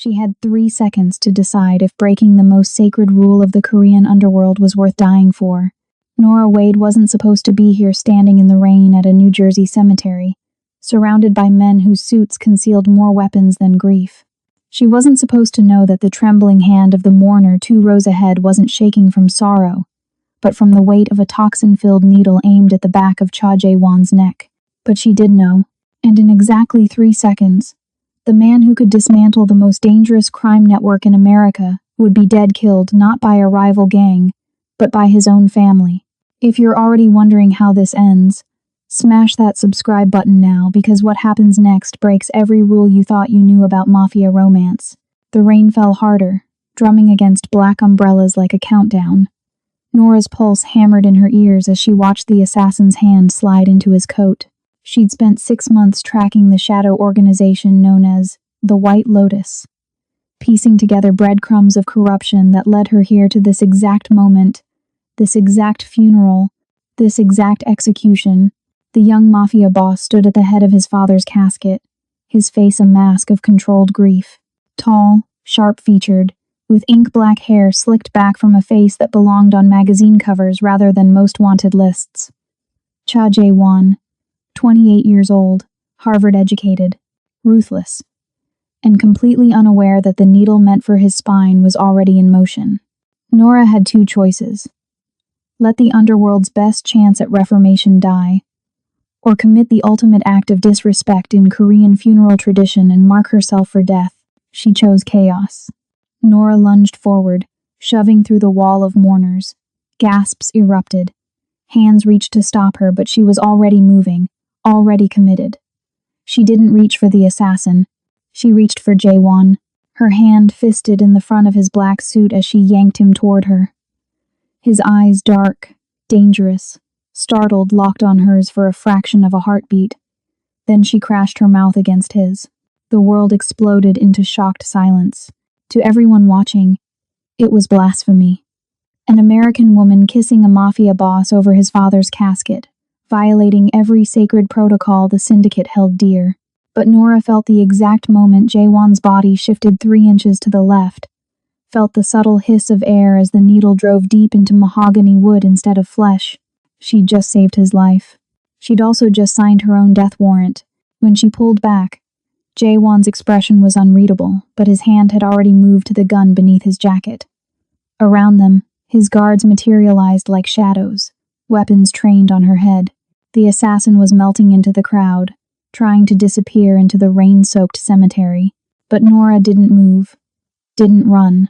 She had 3 seconds to decide if breaking the most sacred rule of the Korean underworld was worth dying for. Nora Wade wasn't supposed to be here standing in the rain at a New Jersey cemetery, surrounded by men whose suits concealed more weapons than grief. She wasn't supposed to know that the trembling hand of the mourner 2 rows ahead wasn't shaking from sorrow, but from the weight of a toxin-filled needle aimed at the back of Cha Jae-won's neck. But she did know, and in exactly 3 seconds, the man who could dismantle the most dangerous crime network in America would be dead, killed not by a rival gang, but by his own family. If you're already wondering how this ends, smash that subscribe button now, because what happens next breaks every rule you thought you knew about Mafia romance. The rain fell harder, drumming against black umbrellas like a countdown. Nora's pulse hammered in her ears as she watched the assassin's hand slide into his coat. She'd spent 6 months tracking the shadow organization known as the White Lotus, piecing together breadcrumbs of corruption that led her here to this exact moment, this exact funeral, this exact execution. The young Mafia boss stood at the head of his father's casket, his face a mask of controlled grief. Tall, sharp-featured, with ink-black hair slicked back from a face that belonged on magazine covers rather than most wanted lists. Cha Jae-won, 28 years old, Harvard-educated, ruthless, and completely unaware that the needle meant for his spine was already in motion. Nora had 2 choices. Let the underworld's best chance at reformation die, or commit the ultimate act of disrespect in Korean funeral tradition and mark herself for death. She chose chaos. Nora lunged forward, shoving through the wall of mourners. Gasps erupted. Hands reached to stop her, but she was already moving, already committed. She didn't reach for the assassin. She reached for Jae-won, her hand fisted in the front of his black suit as she yanked him toward her. His eyes dark, dangerous, startled, locked on hers for a fraction of a heartbeat. Then she crashed her mouth against his. The world exploded into shocked silence. To everyone watching, it was blasphemy. An American woman kissing a Mafia boss over his father's casket, violating every sacred protocol the syndicate held dear. But Nora felt the exact moment Jae-won's body shifted 3 inches to the left, felt the subtle hiss of air as the needle drove deep into mahogany wood instead of flesh. She'd just saved his life. She'd also just signed her own death warrant. When she pulled back, Jae-won's expression was unreadable, but his hand had already moved to the gun beneath his jacket. Around them, his guards materialized like shadows, weapons trained on her head. The assassin was melting into the crowd, trying to disappear into the rain-soaked cemetery. But Nora didn't move, didn't run.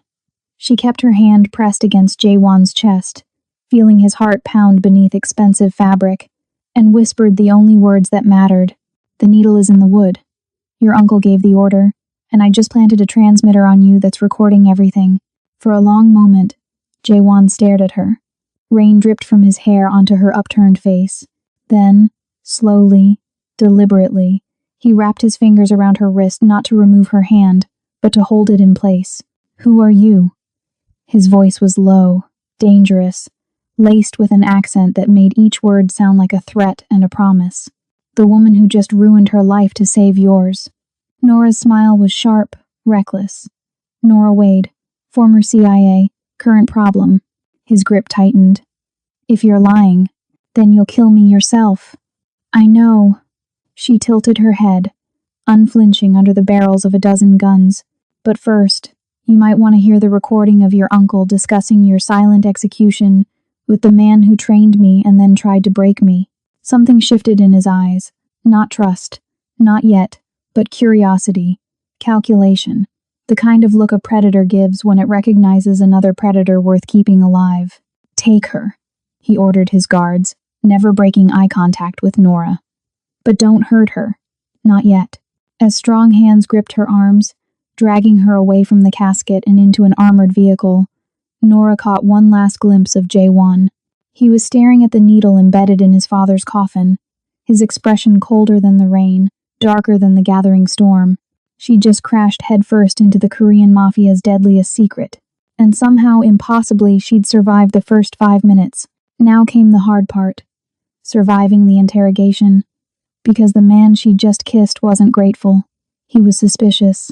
She kept her hand pressed against Jae-won's chest, feeling his heart pound beneath expensive fabric, and whispered the only words that mattered. "The needle is in the wood. Your uncle gave the order, and I just planted a transmitter on you that's recording everything." For a long moment, Jae-won stared at her. Rain dripped from his hair onto her upturned face. Then, slowly, deliberately, he wrapped his fingers around her wrist, not to remove her hand, but to hold it in place. "Who are you?" His voice was low, dangerous, laced with an accent that made each word sound like a threat and a promise. "The woman who just ruined her life to save yours." Nora's smile was sharp, reckless. "Nora Wade, former CIA, current problem." His grip tightened. "If you're lying, then you'll kill me yourself." "I know." She tilted her head, unflinching under the barrels of a dozen guns. "But first, you might want to hear the recording of your uncle discussing your silent execution with the man who trained me and then tried to break me." Something shifted in his eyes. Not trust, not yet, but curiosity, calculation, the kind of look a predator gives when it recognizes another predator worth keeping alive. "Take her," he ordered his guards, never breaking eye contact with Nora. "But don't hurt her. Not yet." As strong hands gripped her arms, dragging her away from the casket and into an armored vehicle, Nora caught one last glimpse of Jae-won. He was staring at the needle embedded in his father's coffin, his expression colder than the rain, darker than the gathering storm. She'd just crashed headfirst into the Korean Mafia's deadliest secret, and somehow, impossibly, she'd survived the first 5 minutes. Now came the hard part. Surviving the interrogation. Because the man she'd just kissed wasn't grateful. He was suspicious.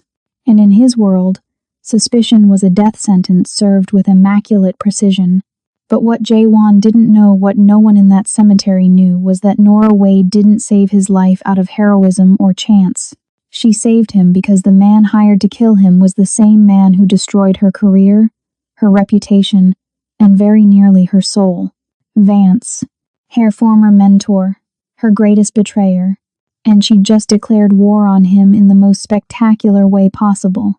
and in his world, suspicion was a death sentence served with immaculate precision. But what Jaewon didn't know, what no one in that cemetery knew, was that Nora Wade didn't save his life out of heroism or chance. She saved him because the man hired to kill him was the same man who destroyed her career, her reputation, and very nearly her soul. Vance, her former mentor, her greatest betrayer, and she'd just declared war on him in the most spectacular way possible,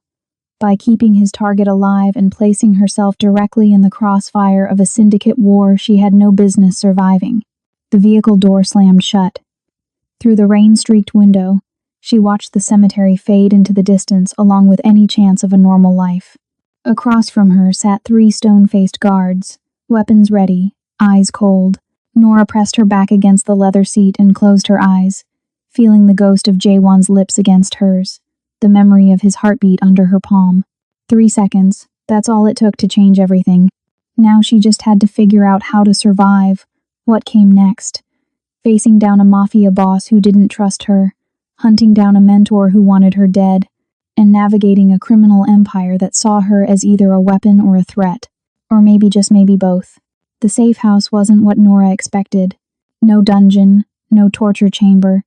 by keeping his target alive and placing herself directly in the crossfire of a syndicate war she had no business surviving. The vehicle door slammed shut. Through the rain-streaked window, she watched the cemetery fade into the distance along with any chance of a normal life. Across from her sat 3 stone-faced guards, weapons ready, eyes cold. Nora pressed her back against the leather seat and closed her eyes, feeling the ghost of Jaewon's lips against hers, the memory of his heartbeat under her palm. 3 seconds, that's all it took to change everything. Now she just had to figure out how to survive. What came next? Facing down a Mafia boss who didn't trust her, hunting down a mentor who wanted her dead, and navigating a criminal empire that saw her as either a weapon or a threat. Or maybe just maybe both. The safe house wasn't what Nora expected. No dungeon, no torture chamber.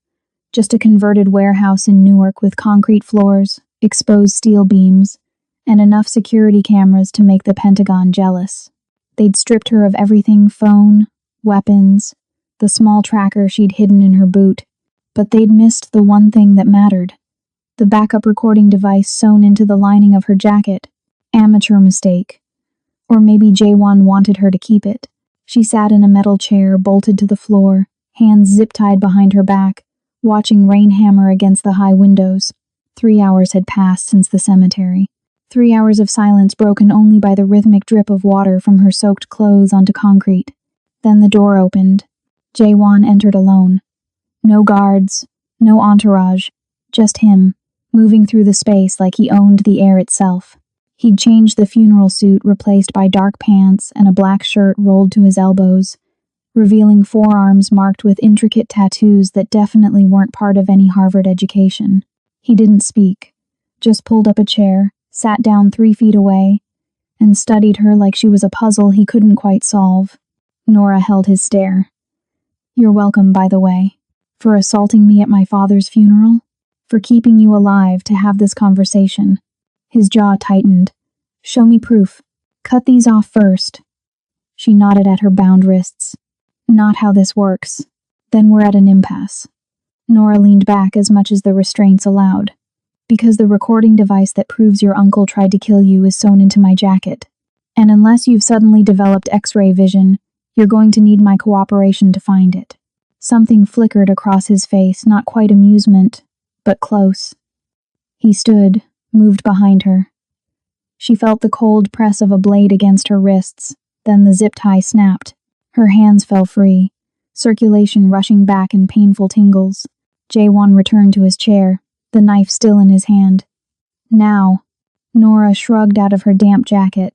Just a converted warehouse in Newark with concrete floors, exposed steel beams, and enough security cameras to make the Pentagon jealous. They'd stripped her of everything: phone, weapons, the small tracker she'd hidden in her boot. But they'd missed the one thing that mattered. The backup recording device sewn into the lining of her jacket. Amateur mistake. Or maybe Jaewon wanted her to keep it. She sat in a metal chair, bolted to the floor, hands zip-tied behind her back, watching rain hammer against the high windows. 3 hours had passed since the cemetery. 3 hours of silence broken only by the rhythmic drip of water from her soaked clothes onto concrete. Then the door opened. Jaewon entered alone. No guards, no entourage, just him, moving through the space like he owned the air itself. He'd changed the funeral suit, replaced by dark pants and a black shirt rolled to his elbows, revealing forearms marked with intricate tattoos that definitely weren't part of any Harvard education. He didn't speak, just pulled up a chair, sat down 3 feet away, and studied her like she was a puzzle he couldn't quite solve. Nora held his stare. "You're welcome, by the way. For assaulting me at my father's funeral? For keeping you alive to have this conversation?" His jaw tightened. "Show me proof. Cut these off first." She nodded at her bound wrists. "Not how this works. Then we're at an impasse." Nora leaned back as much as the restraints allowed. "Because the recording device that proves your uncle tried to kill you is sewn into my jacket. And unless you've suddenly developed X-ray vision, you're going to need my cooperation to find it." Something flickered across his face, not quite amusement, but close. He stood, moved behind her. She felt the cold press of a blade against her wrists, then the zip tie snapped. Her hands fell free, circulation rushing back in painful tingles. Jaewon returned to his chair, the knife still in his hand. "Now." Nora shrugged out of her damp jacket,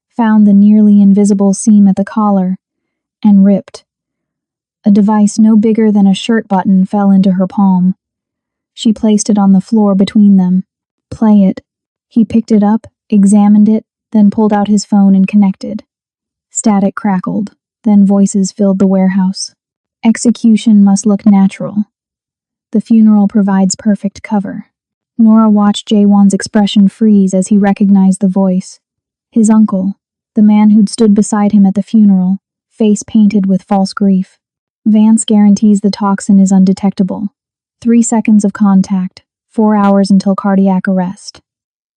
found the nearly invisible seam at the collar, and ripped. A device no bigger than a shirt button fell into her palm. She placed it on the floor between them. "Play it." He picked it up, examined it, then pulled out his phone and connected. Static crackled, then voices filled the warehouse. "Execution must look natural. The funeral provides perfect cover." Nora watched Jaewon's expression freeze as he recognized the voice. His uncle, the man who'd stood beside him at the funeral, face painted with false grief. "Vance guarantees the toxin is undetectable. 3 seconds of contact, 4 hours until cardiac arrest.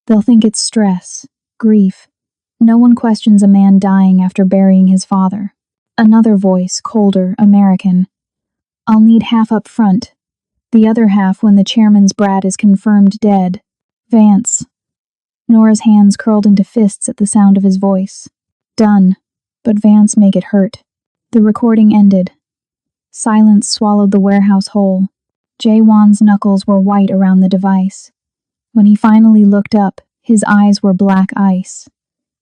They'll think it's stress, grief. No one questions a man dying after burying his father." Another voice, colder, American. "I'll need half up front. The other half when the chairman's brat is confirmed dead. Vance." Nora's hands curled into fists at the sound of his voice. "Done. But Vance, make it hurt." The recording ended. Silence swallowed the warehouse whole. Jaewon's knuckles were white around the device. When he finally looked up, his eyes were black ice.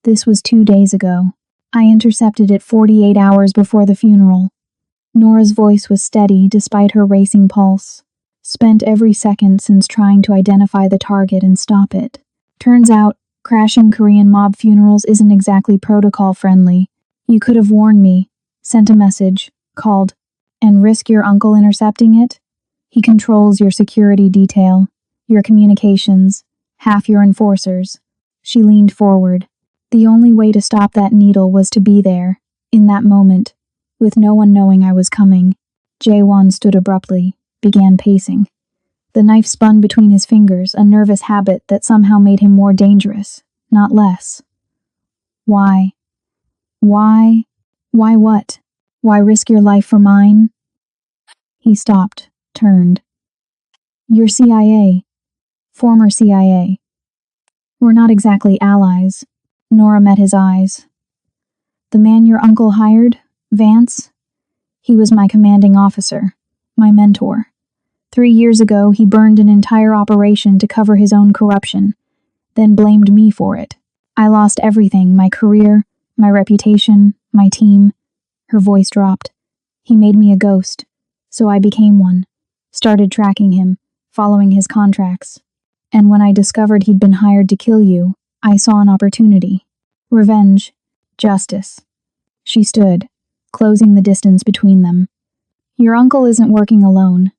"This was 2 days ago. I intercepted it 48 hours before the funeral." Nora's voice was steady despite her racing pulse. "Spent every second since trying to identify the target and stop it. Turns out, crashing Korean mob funerals isn't exactly protocol friendly. You could have warned me, sent a message, called, and risk your uncle intercepting it? He controls your security detail, your communications, half your enforcers. She leaned forward. The only way to stop that needle was to be there, in that moment, with no one knowing I was coming. Jae-won stood abruptly, began pacing. The knife spun between his fingers, a nervous habit that somehow made him more dangerous, not less. Why? Why? Why what? Why risk your life for mine? He stopped, turned. You're CIA. Former CIA. We're not exactly allies. Nora met his eyes. The man your uncle hired, Vance? He was my commanding officer, my mentor. 3 years ago, he burned an entire operation to cover his own corruption, then blamed me for it. I lost everything, my career, my reputation, my team. Her voice dropped. He made me a ghost, so I became one. Started tracking him, following his contracts. And when I discovered he'd been hired to kill you, I saw an opportunity. Revenge. Justice. She stood, closing the distance between them. Your uncle isn't working alone.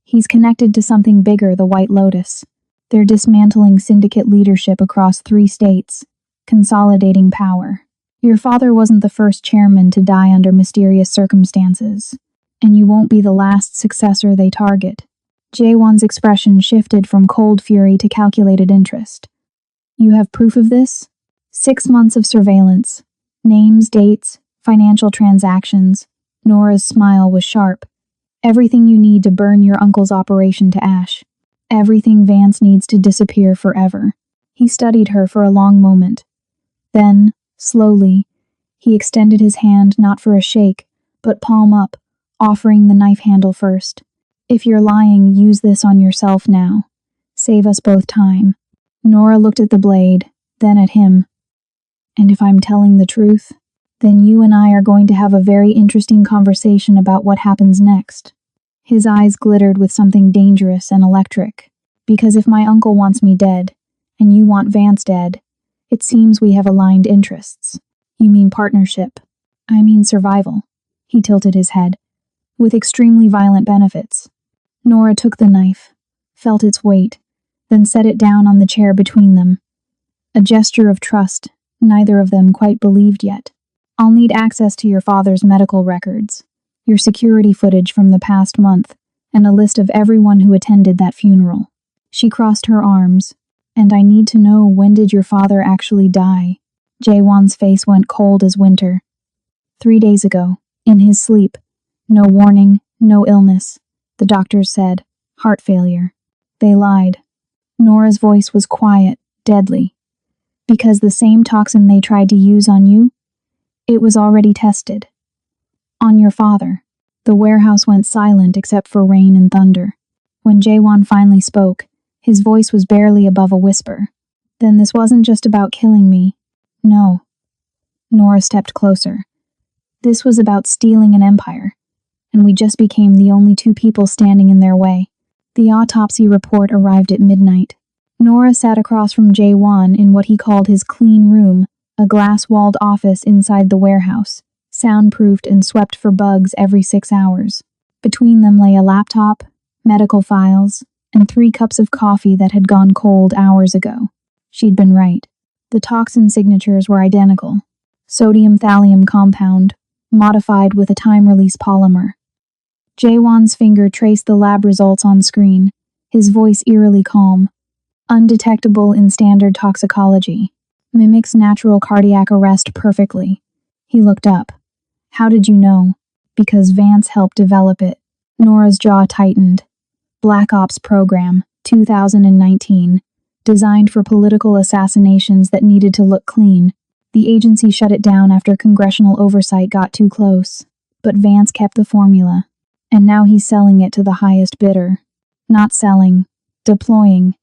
He's connected to something bigger, the White Lotus. They're dismantling syndicate leadership across 3 states, consolidating power. Your father wasn't the first chairman to die under mysterious circumstances, and you won't be the last successor they target. Jae-won's expression shifted from cold fury to calculated interest. You have proof of this? 6 months of surveillance. Names, dates, financial transactions. Nora's smile was sharp. Everything you need to burn your uncle's operation to ash. Everything Vance needs to disappear forever. He studied her for a long moment. Then, slowly, he extended his hand not for a shake, but palm up, offering the knife handle first. If you're lying, use this on yourself now. Save us both time. Nora looked at the blade, then at him. And if I'm telling the truth, then you and I are going to have a very interesting conversation about what happens next. His eyes glittered with something dangerous and electric. Because if my uncle wants me dead, and you want Vance dead, it seems we have aligned interests. You mean partnership. I mean survival. He tilted his head. With extremely violent benefits. Nora took the knife, felt its weight, then set it down on the chair between them. A gesture of trust neither of them quite believed yet. I'll need access to your father's medical records, your security footage from the past month, and a list of everyone who attended that funeral. She crossed her arms. And I need to know, when did your father actually die? Jae-won's face went cold as winter. 3 days ago, in his sleep. No warning, no illness. The doctors said, heart failure. They lied. Nora's voice was quiet, deadly. Because the same toxin they tried to use on you, it was already tested. On your father. The warehouse went silent except for rain and thunder. When Jae-won finally spoke, his voice was barely above a whisper. Then this wasn't just about killing me. No. Nora stepped closer. This was about stealing an empire, and we just became the only 2 people standing in their way. The autopsy report arrived at midnight. Nora sat across from Jae-won in what he called his clean room, a glass-walled office inside the warehouse, soundproofed and swept for bugs every 6 hours. Between them lay a laptop, medical files, and 3 cups of coffee that had gone cold hours ago. She'd been right. The toxin signatures were identical. Sodium thallium compound, modified with a time-release polymer. Jae-won's finger traced the lab results on screen, his voice eerily calm. Undetectable in standard toxicology. Mimics natural cardiac arrest perfectly. He looked up. How did you know? Because Vance helped develop it. Nora's jaw tightened. Black Ops Program, 2019. Designed for political assassinations that needed to look clean. The agency shut it down after congressional oversight got too close. But Vance kept the formula. And now he's selling it to the highest bidder. Not selling. Deploying.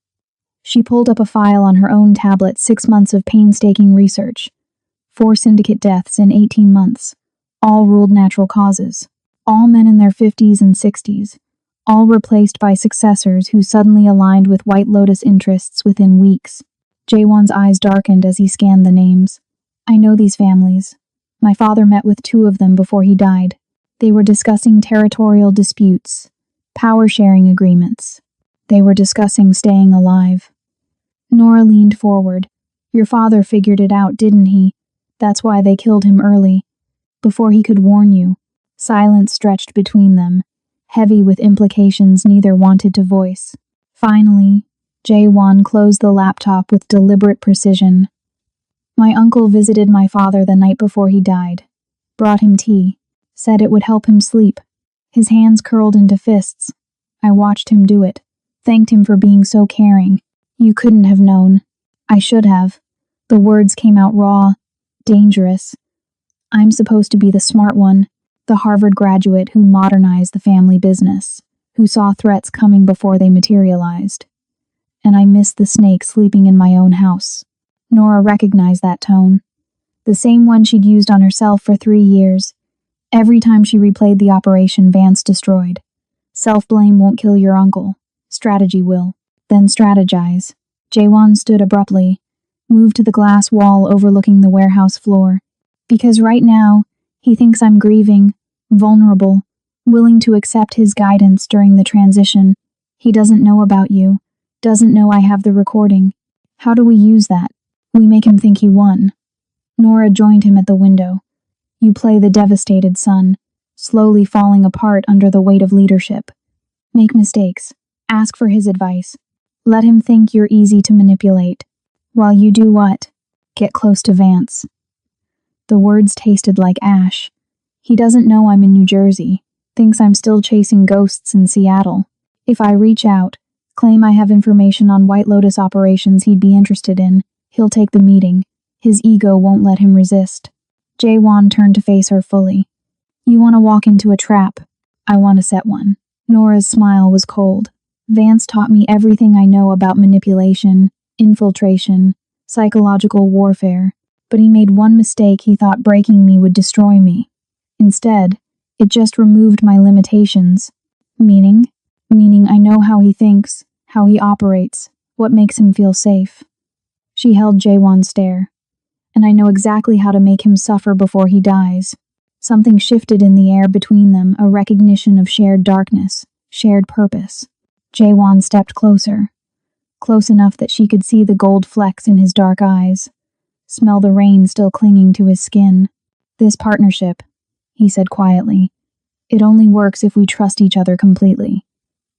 She pulled up a file on her own tablet, 6 months of painstaking research. 4 syndicate deaths in 18 months. All ruled natural causes. All men in their 50s and 60s. All replaced by successors who suddenly aligned with White Lotus interests within weeks. Jaewon's eyes darkened as he scanned the names. I know these families. My father met with two of them before he died. They were discussing territorial disputes, power-sharing agreements. They were discussing staying alive. Nora leaned forward. Your father figured it out, didn't he? That's why they killed him early. Before he could warn you. Silence stretched between them, heavy with implications neither wanted to voice. Finally, Jaewon closed the laptop with deliberate precision. My uncle visited my father the night before he died. Brought him tea. Said it would help him sleep. His hands curled into fists. I watched him do it. Thanked him for being so caring. You couldn't have known. I should have. The words came out raw, dangerous. I'm supposed to be the smart one, the Harvard graduate who modernized the family business, who saw threats coming before they materialized. And I missed the snake sleeping in my own house. Nora recognized that tone. The same one she'd used on herself for 3 years. Every time she replayed the operation Vance destroyed. Self-blame won't kill your uncle. Strategy will. Then strategize. Jaewon stood abruptly, moved to the glass wall overlooking the warehouse floor. Because right now, he thinks I'm grieving, vulnerable, willing to accept his guidance during the transition. He doesn't know about you. Doesn't know I have the recording. How do we use that? We make him think he won. Nora joined him at the window. You play the devastated son, slowly falling apart under the weight of leadership. Make mistakes. Ask for his advice. Let him think you're easy to manipulate. While you do what? Get close to Vance. The words tasted like ash. He doesn't know I'm in New Jersey. Thinks I'm still chasing ghosts in Seattle. If I reach out, claim I have information on White Lotus operations he'd be interested in, he'll take the meeting. His ego won't let him resist. Jaewon turned to face her fully. You want to walk into a trap. I want to set one. Nora's smile was cold. Vance taught me everything I know about manipulation, infiltration, psychological warfare, but he made one mistake he thought breaking me would destroy me. Instead, it just removed my limitations. Meaning I know how he thinks, how he operates, what makes him feel safe. She held Jaewon's stare. And I know exactly how to make him suffer before he dies. Something shifted in the air between them, a recognition of shared darkness, shared purpose. Jaewon stepped closer, close enough that she could see the gold flecks in his dark eyes, smell the rain still clinging to his skin. This partnership, he said quietly, it only works if we trust each other completely.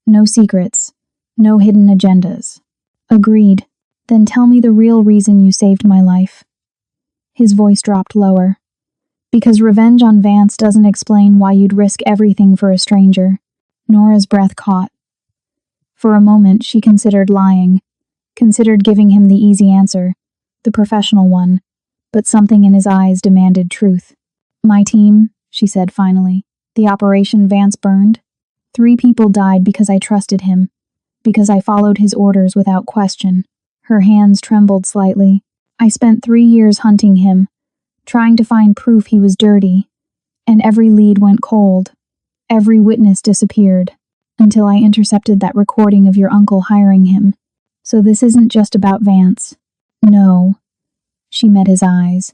No secrets, no hidden agendas. Agreed. Then tell me the real reason you saved my life. His voice dropped lower. Because revenge on Vance doesn't explain why you'd risk everything for a stranger. Nora's breath caught. For a moment, she considered lying, considered giving him the easy answer, the professional one, but something in his eyes demanded truth. My team, she said finally, the operation Vance burned. 3 people died because I trusted him, because I followed his orders without question. Her hands trembled slightly. I spent 3 years hunting him, trying to find proof he was dirty, and every lead went cold. Every witness disappeared, until I intercepted that recording of your uncle hiring him. So this isn't just about Vance. No. She met his eyes.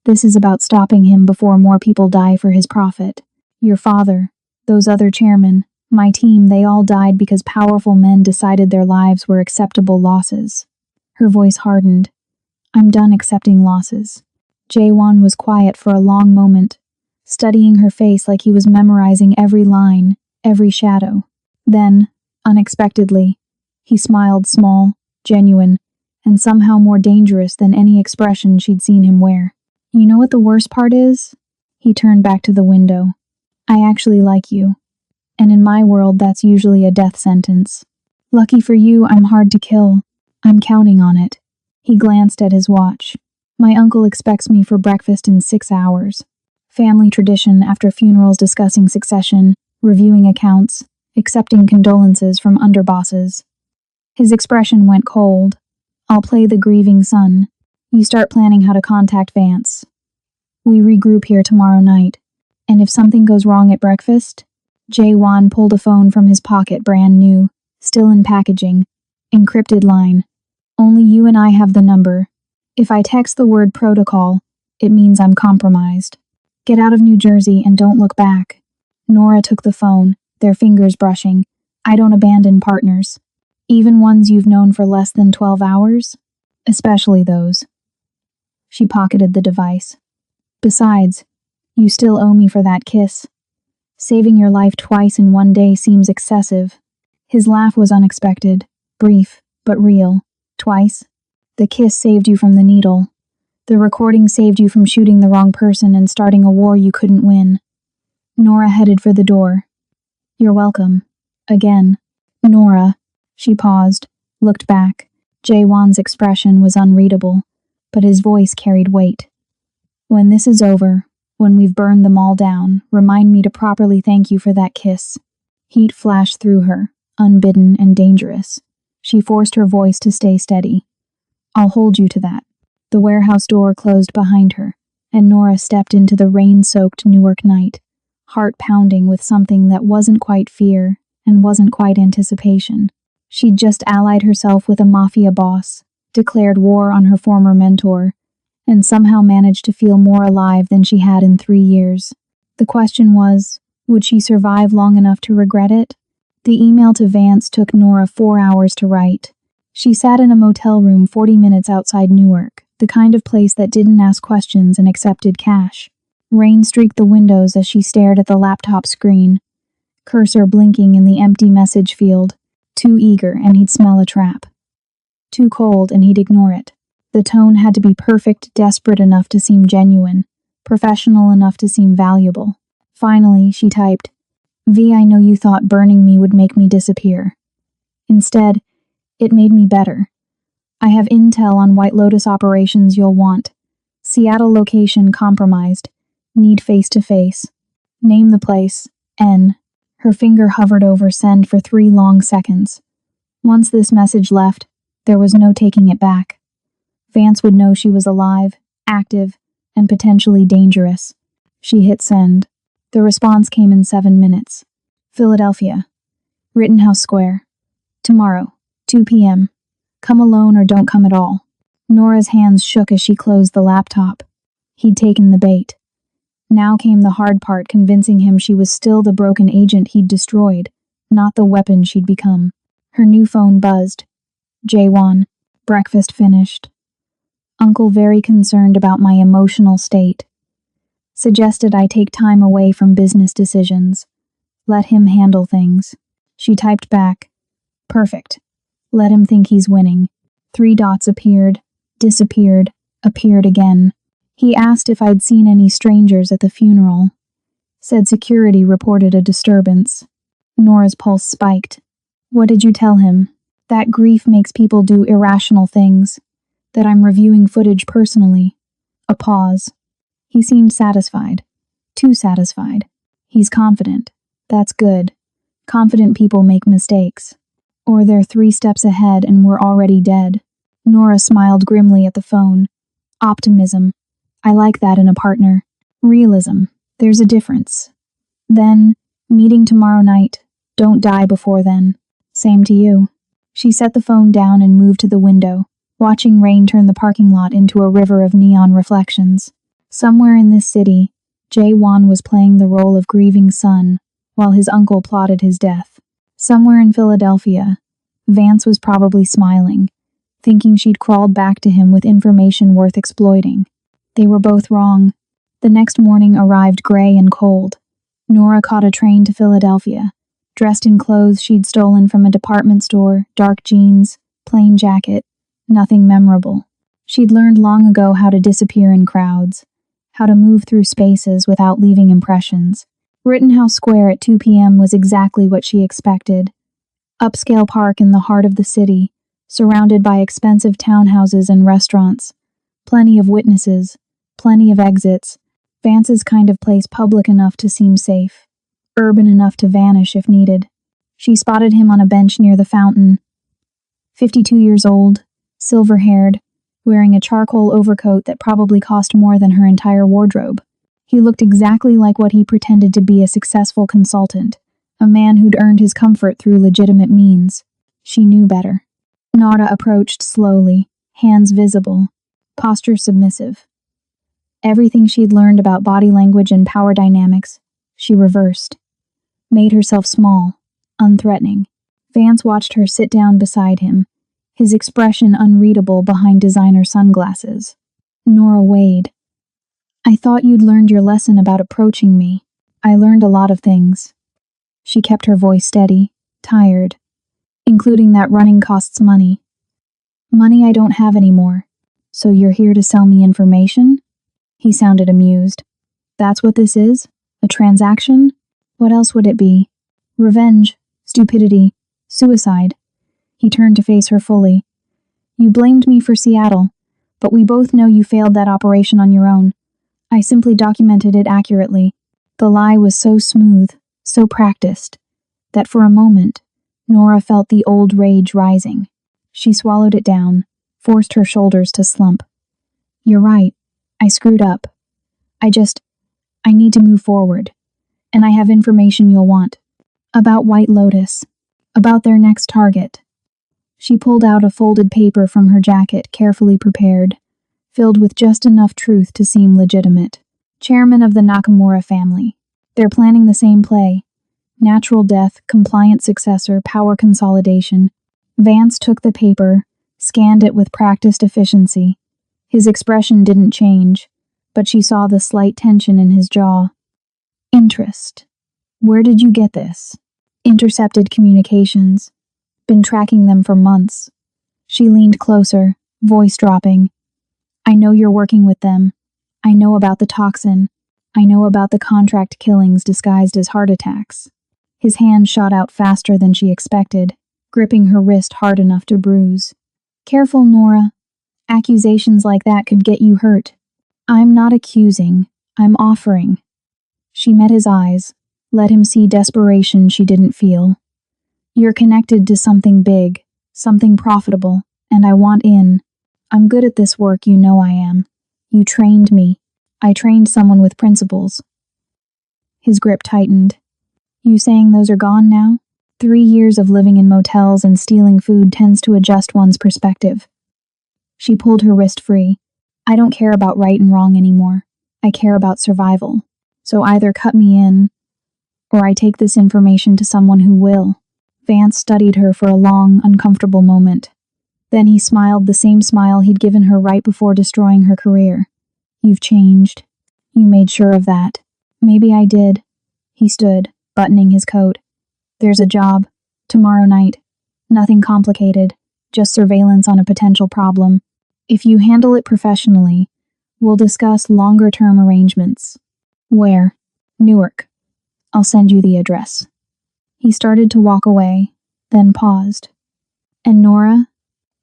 This is about stopping him before more people die for his profit. Your father, those other chairmen, my team, they all died because powerful men decided their lives were acceptable losses. Her voice hardened. I'm done accepting losses. Jaewon was quiet for a long moment, studying her face like he was memorizing every line, every shadow. Then, unexpectedly, he smiled small, genuine, and somehow more dangerous than any expression she'd seen him wear. You know what the worst part is? He turned back to the window. I actually like you. And in my world, that's usually a death sentence. Lucky for you, I'm hard to kill. I'm counting on it. He glanced at his watch. My uncle expects me for breakfast in 6 hours. Family tradition after funerals discussing succession, reviewing accounts, accepting condolences from underbosses. His expression went cold. I'll play the grieving son. You start planning how to contact Vance. We regroup here tomorrow night. And if something goes wrong at breakfast? Jaewon pulled a phone from his pocket, brand new, still in packaging. Encrypted line. Only you and I have the number. If I text the word protocol, it means I'm compromised. Get out of New Jersey and don't look back. Nora took the phone, their fingers brushing. I don't abandon partners. Even ones you've known for less than 12 hours? Especially those. She pocketed the device. Besides, you still owe me for that kiss. Saving your life twice in one day seems excessive. His laugh was unexpected, brief, but real. Twice. The kiss saved you from the needle. The recording saved you from shooting the wrong person and starting a war you couldn't win. Nora headed for the door. You're welcome. Again. Nora. She paused, looked back. Jae-won's expression was unreadable, but his voice carried weight. When this is over, when we've burned them all down, remind me to properly thank you for that kiss. Heat flashed through her, unbidden and dangerous. She forced her voice to stay steady. I'll hold you to that. The warehouse door closed behind her, and Nora stepped into the rain-soaked Newark night, heart pounding with something that wasn't quite fear and wasn't quite anticipation. She'd just allied herself with a Mafia boss, declared war on her former mentor, and somehow managed to feel more alive than she had in 3 years. The question was, would she survive long enough to regret it? The email to Vance took Nora 4 hours to write. She sat in a motel room 40 minutes outside Newark, the kind of place that didn't ask questions and accepted cash. Rain streaked the windows as she stared at the laptop screen, cursor blinking in the empty message field. Too eager and he'd smell a trap. Too cold and he'd ignore it. The tone had to be perfect, desperate enough to seem genuine, professional enough to seem valuable. Finally, she typed, V, I know you thought burning me would make me disappear. Instead, it made me better. I have intel on White Lotus operations you'll want. Seattle location compromised. Need face-to-face. Name the place. N. Her finger hovered over send for 3 long seconds. Once this message left, there was no taking it back. Vance would know she was alive, active, and potentially dangerous. She hit send. The response came in 7 minutes. Philadelphia. Rittenhouse Square. Tomorrow, 2 p.m. Come alone or don't come at all. Nora's hands shook as she closed the laptop. He'd taken the bait. Now came the hard part, convincing him she was still the broken agent he'd destroyed, not the weapon she'd become. Her new phone buzzed. Jae-won. Breakfast finished. Uncle very concerned about my emotional state. Suggested I take time away from business decisions. Let him handle things. She typed back. Perfect. Let him think he's winning. 3 dots appeared, disappeared, appeared again. He asked if I'd seen any strangers at the funeral. Said security reported a disturbance. Nora's pulse spiked. What did you tell him? That grief makes people do irrational things. That I'm reviewing footage personally. A pause. He seemed satisfied. Too satisfied. He's confident. That's good. Confident people make mistakes. Or they're 3 steps ahead and we're already dead. Nora smiled grimly at the phone. Optimism. I like that in a partner. Realism. There's a difference. Then, meeting tomorrow night. Don't die before then. Same to you. She set the phone down and moved to the window, watching rain turn the parking lot into a river of neon reflections. Somewhere in this city, Jae-won was playing the role of grieving son, while his uncle plotted his death. Somewhere in Philadelphia, Vance was probably smiling, thinking she'd crawled back to him with information worth exploiting. They were both wrong. The next morning arrived gray and cold. Nora caught a train to Philadelphia, dressed in clothes she'd stolen from a department store, dark jeans, plain jacket, nothing memorable. She'd learned long ago how to disappear in crowds, how to move through spaces without leaving impressions. Rittenhouse Square at 2 p.m. was exactly what she expected. Upscale park in the heart of the city, surrounded by expensive townhouses and restaurants. Plenty of witnesses, plenty of exits. Vance's kind of place, public enough to seem safe, urban enough to vanish if needed. She spotted him on a bench near the fountain. 52 years old, silver-haired, wearing a charcoal overcoat that probably cost more than her entire wardrobe. He looked exactly like what he pretended to be, a successful consultant, a man who'd earned his comfort through legitimate means. She knew better. Nora approached slowly, hands visible, posture submissive. Everything she'd learned about body language and power dynamics, she reversed. Made herself small, unthreatening. Vance watched her sit down beside him, his expression unreadable behind designer sunglasses. Nora Wade. I thought you'd learned your lesson about approaching me. I learned a lot of things. She kept her voice steady, tired, including that running costs money. Money I don't have anymore. So you're here to sell me information? He sounded amused. That's what this is? A transaction? What else would it be? Revenge, stupidity, suicide. He turned to face her fully. You blamed me for Seattle, but we both know you failed that operation on your own. I simply documented it accurately. The lie was so smooth, so practiced, that for a moment, Nora felt the old rage rising. She swallowed it down, forced her shoulders to slump. You're right. I screwed up. I need to move forward. And I have information you'll want. About White Lotus. About their next target. She pulled out a folded paper from her jacket, carefully prepared, filled with just enough truth to seem legitimate. Chairman of the Nakamura family. They're planning the same play. Natural death, compliant successor, power consolidation. Vance took the paper, scanned it with practiced efficiency. His expression didn't change, but she saw the slight tension in his jaw. Interest. Where did you get this? Intercepted communications. Been tracking them for months. She leaned closer, voice dropping. I know you're working with them. I know about the toxin. I know about the contract killings disguised as heart attacks. His hand shot out faster than she expected, gripping her wrist hard enough to bruise. Careful, Nora. Accusations like that could get you hurt. I'm not accusing. I'm offering. She met his eyes, let him see desperation she didn't feel. You're connected to something big, something profitable, and I want in. I'm good at this work, you know I am. You trained me. I trained someone with principles. His grip tightened. You saying those are gone now? 3 years of living in motels and stealing food tends to adjust one's perspective. She pulled her wrist free. I don't care about right and wrong anymore. I care about survival. So either cut me in, or I take this information to someone who will. Vance studied her for a long, uncomfortable moment. Then he smiled the same smile he'd given her right before destroying her career. You've changed. You made sure of that. Maybe I did. He stood, buttoning his coat. There's a job. Tomorrow night. Nothing complicated. Just surveillance on a potential problem. If you handle it professionally, we'll discuss longer-term arrangements. Where? Newark. I'll send you the address. He started to walk away, then paused. And Nora,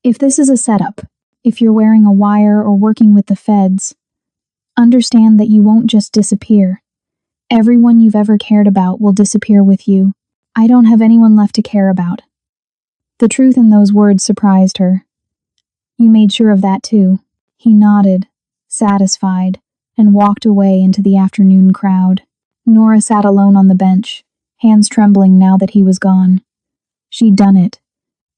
if this is a setup, if you're wearing a wire or working with the feds, understand that you won't just disappear. Everyone you've ever cared about will disappear with you. I don't have anyone left to care about. The truth in those words surprised her. You made sure of that too. He nodded, satisfied, and walked away into the afternoon crowd. Nora sat alone on the bench, hands trembling now that he was gone. She'd done it.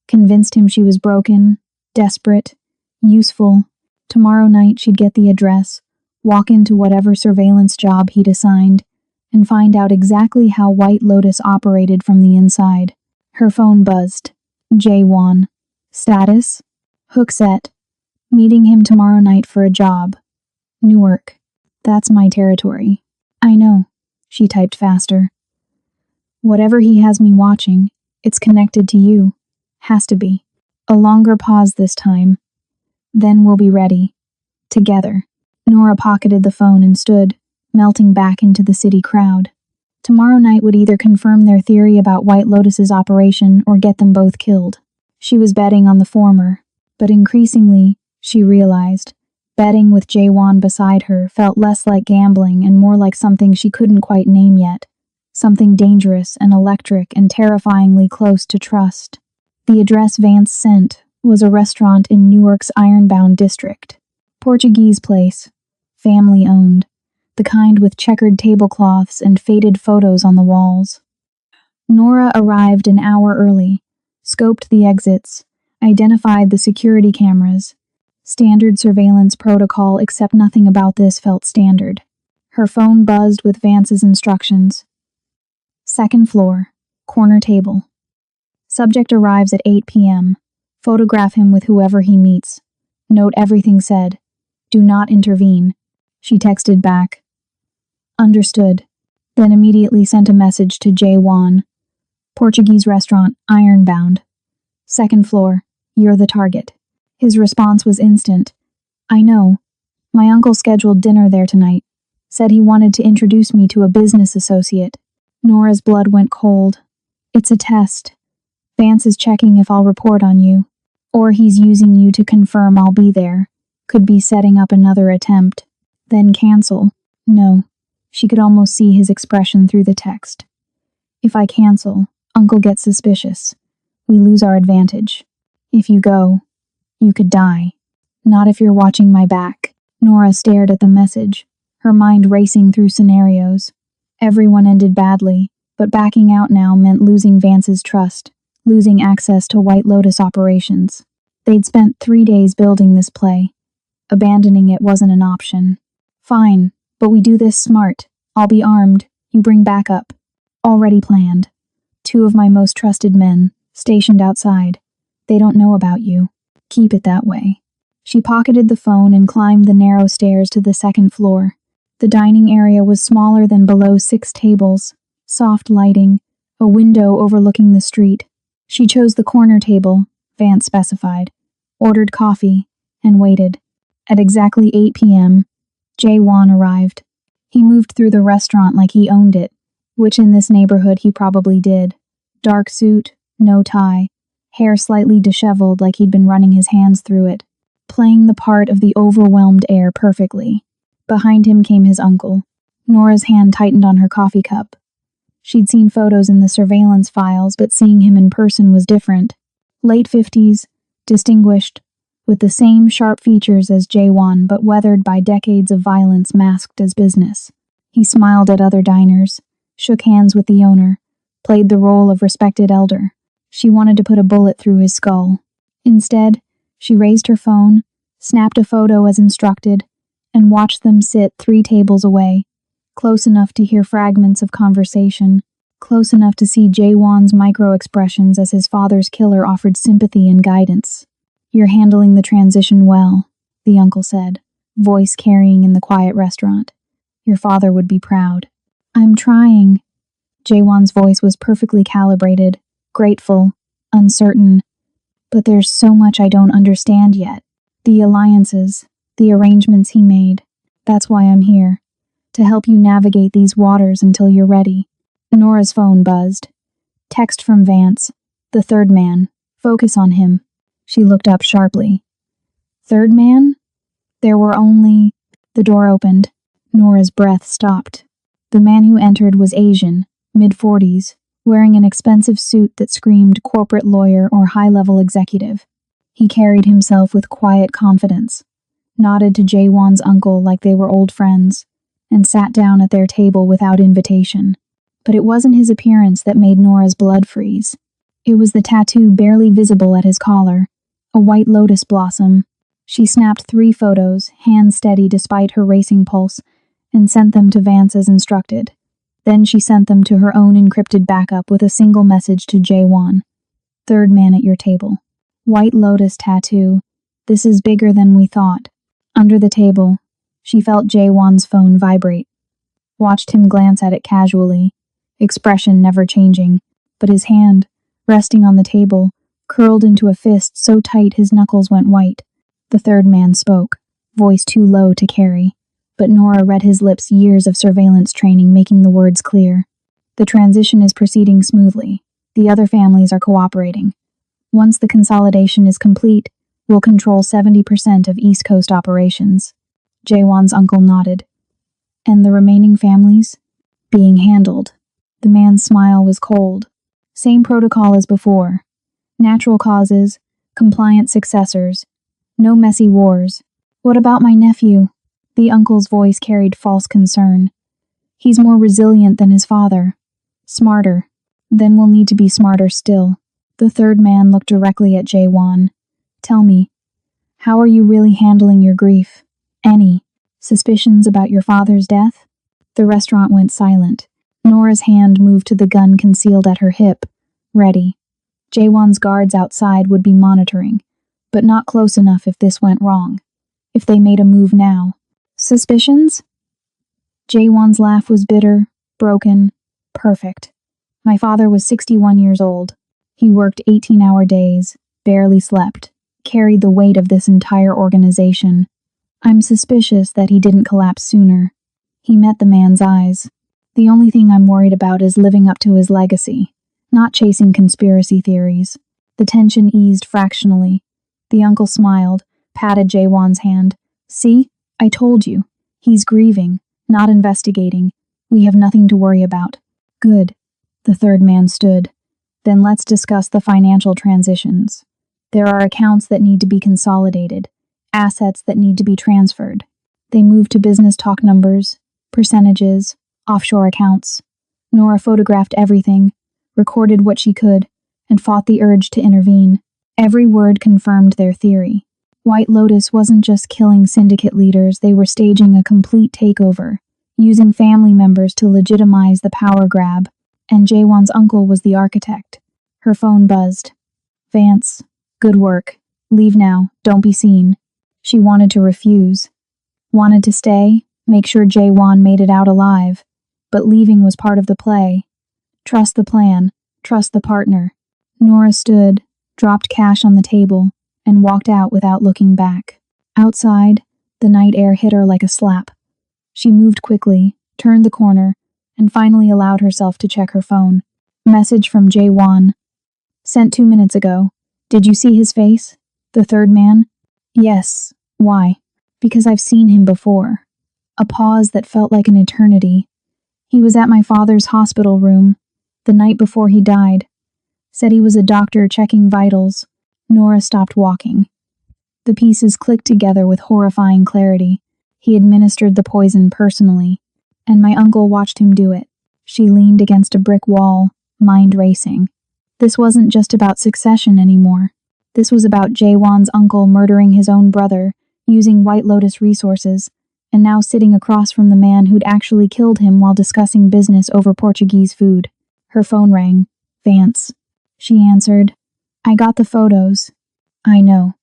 Convinced him she was broken, desperate, useful. Tomorrow night she'd get the address, walk into whatever surveillance job he'd assigned, and find out exactly how White Lotus operated from the inside. Her phone buzzed. J1. Status? Hook set. Meeting him tomorrow night for a job. Newark. That's my territory. I know. She typed faster. Whatever he has me watching, it's connected to you. Has to be. A longer pause this time. Then we'll be ready. Together. Nora pocketed the phone and stood, melting back into the city crowd. Tomorrow night would either confirm their theory about White Lotus's operation or get them both killed. She was betting on the former, but increasingly, she realized, betting with Jaewon beside her felt less like gambling and more like something she couldn't quite name yet. Something dangerous and electric and terrifyingly close to trust. The address Vance sent was a restaurant in Newark's Ironbound district. Portuguese place. Family-owned. The kind with checkered tablecloths and faded photos on the walls. Nora arrived an hour early, scoped the exits, identified the security cameras. Standard surveillance protocol, except nothing about this felt standard. Her phone buzzed with Vance's instructions. Second floor, corner table. Subject arrives at 8 p.m. Photograph him with whoever he meets. Note everything said. Do not intervene. She texted back. Understood. Then immediately sent a message to J. Juan. Portuguese restaurant, Ironbound. Second floor, you're the target. His response was instant. I know. My uncle scheduled dinner there tonight. Said he wanted to introduce me to a business associate. Nora's blood went cold. It's a test. Vance is checking if I'll report on you. Or he's using you to confirm I'll be there. Could be setting up another attempt. Then cancel. No. She could almost see his expression through the text. If I cancel, Uncle gets suspicious. We lose our advantage. If you go, you could die. Not if you're watching my back. Nora stared at the message, her mind racing through scenarios. Everyone ended badly, but backing out now meant losing Vance's trust, losing access to White Lotus operations. They'd spent 3 days building this play. Abandoning it wasn't an option. Fine, but we do this smart. I'll be armed. You bring backup. Already planned. 2 of my most trusted men, stationed outside. They don't know about you. Keep it that way. She pocketed the phone and climbed the narrow stairs to the second floor. The dining area was smaller than below 6 tables, soft lighting, a window overlooking the street. She chose the corner table, Vance specified, ordered coffee, and waited. At exactly 8 p.m., J. Juan arrived. He moved through the restaurant like he owned it, which in this neighborhood he probably did. Dark suit, no tie, hair slightly disheveled like he'd been running his hands through it, playing the part of the overwhelmed heir perfectly. Behind him came his uncle. Nora's hand tightened on her coffee cup. She'd seen photos in the surveillance files, but seeing him in person was different. Late 50s, distinguished, with the same sharp features as J. Juan, but weathered by decades of violence masked as business. He smiled at other diners, shook hands with the owner, played the role of respected elder. She wanted to put a bullet through his skull. Instead, she raised her phone, snapped a photo as instructed, and watched them sit 3 tables away, close enough to hear fragments of conversation, close enough to see J. Juan's micro-expressions as his father's killer offered sympathy and guidance. You're handling the transition well, the uncle said, voice carrying in the quiet restaurant. Your father would be proud. I'm trying. J. Juan's voice was perfectly calibrated, grateful, uncertain. But there's so much I don't understand yet. The alliances, the arrangements he made. That's why I'm here. To help you navigate these waters until you're ready. Nora's phone buzzed. Text from Vance. The third man. Focus on him. She looked up sharply. Third man? There were only... The door opened. Nora's breath stopped. The man who entered was Asian, mid-40s, wearing an expensive suit that screamed corporate lawyer or high-level executive. He carried himself with quiet confidence, nodded to J. Juan's uncle like they were old friends, and sat down at their table without invitation. But it wasn't his appearance that made Nora's blood freeze. It was the tattoo barely visible at his collar, a white lotus blossom. She snapped 3 photos, hands steady despite her racing pulse, and sent them to Vance as instructed. Then she sent them to her own encrypted backup with a single message to J. Juan. Third man at your table. White lotus tattoo. This is bigger than we thought. Under the table, she felt J. Juan's phone vibrate. Watched him glance at it casually, expression never changing, but his hand, resting on the table, curled into a fist so tight his knuckles went white. The third man spoke, voice too low to carry, but Nora read his lips, years of surveillance training making the words clear. The transition is proceeding smoothly. The other families are cooperating. Once the consolidation is complete, we'll control 70% of East Coast operations. J. Juan's uncle nodded. And the remaining families? Being handled. The man's smile was cold. Same protocol as before. Natural causes, compliant successors. No messy wars. What about my nephew? The uncle's voice carried false concern. He's more resilient than his father. Smarter. Then we'll need to be smarter still. The third man looked directly at Jaewon. Tell me, how are you really handling your grief? Any suspicions about your father's death? The restaurant went silent. Nora's hand moved to the gun concealed at her hip. Ready. Jaewon's guards outside would be monitoring, but not close enough if this went wrong. If they made a move now. Suspicions? Jaewon's laugh was bitter, broken, perfect. My father was 61 years old. He worked 18-hour days, barely slept, carried the weight of this entire organization. I'm suspicious that he didn't collapse sooner. He met the man's eyes. The only thing I'm worried about is living up to his legacy, not chasing conspiracy theories. The tension eased fractionally. The uncle smiled, patted Jaewon's hand. See? I told you. He's grieving, not investigating. We have nothing to worry about. Good. The third man stood. Then let's discuss the financial transitions. There are accounts that need to be consolidated, assets that need to be transferred. They moved to business talk numbers, percentages, offshore accounts. Nora photographed everything, recorded what she could, and fought the urge to intervene. Every word confirmed their theory. White Lotus wasn't just killing syndicate leaders, they were staging a complete takeover, using family members to legitimize the power grab, and Jaewon's uncle was the architect. Her phone buzzed. Vance, good work. Leave now, don't be seen. She wanted to refuse. Wanted to stay, make sure Jaewon made it out alive. But leaving was part of the play. Trust the plan, trust the partner. Nora stood, dropped cash on the table, and walked out without looking back. Outside, the night air hit her like a slap. She moved quickly, turned the corner, and finally allowed herself to check her phone. Message from Jaewon. Sent 2 minutes ago. Did you see his face? The third man? Yes. Why? Because I've seen him before. A pause that felt like an eternity. He was at my father's hospital room, the night before he died. Said he was a doctor checking vitals. Nora stopped walking. The pieces clicked together with horrifying clarity. He administered the poison personally, and my uncle watched him do it. She leaned against a brick wall, mind racing. This wasn't just about succession anymore. This was about Jaewon's uncle murdering his own brother, using White Lotus resources, and now sitting across from the man who'd actually killed him while discussing business over Portuguese food. Her phone rang. Vance. She answered. I got the photos. I know.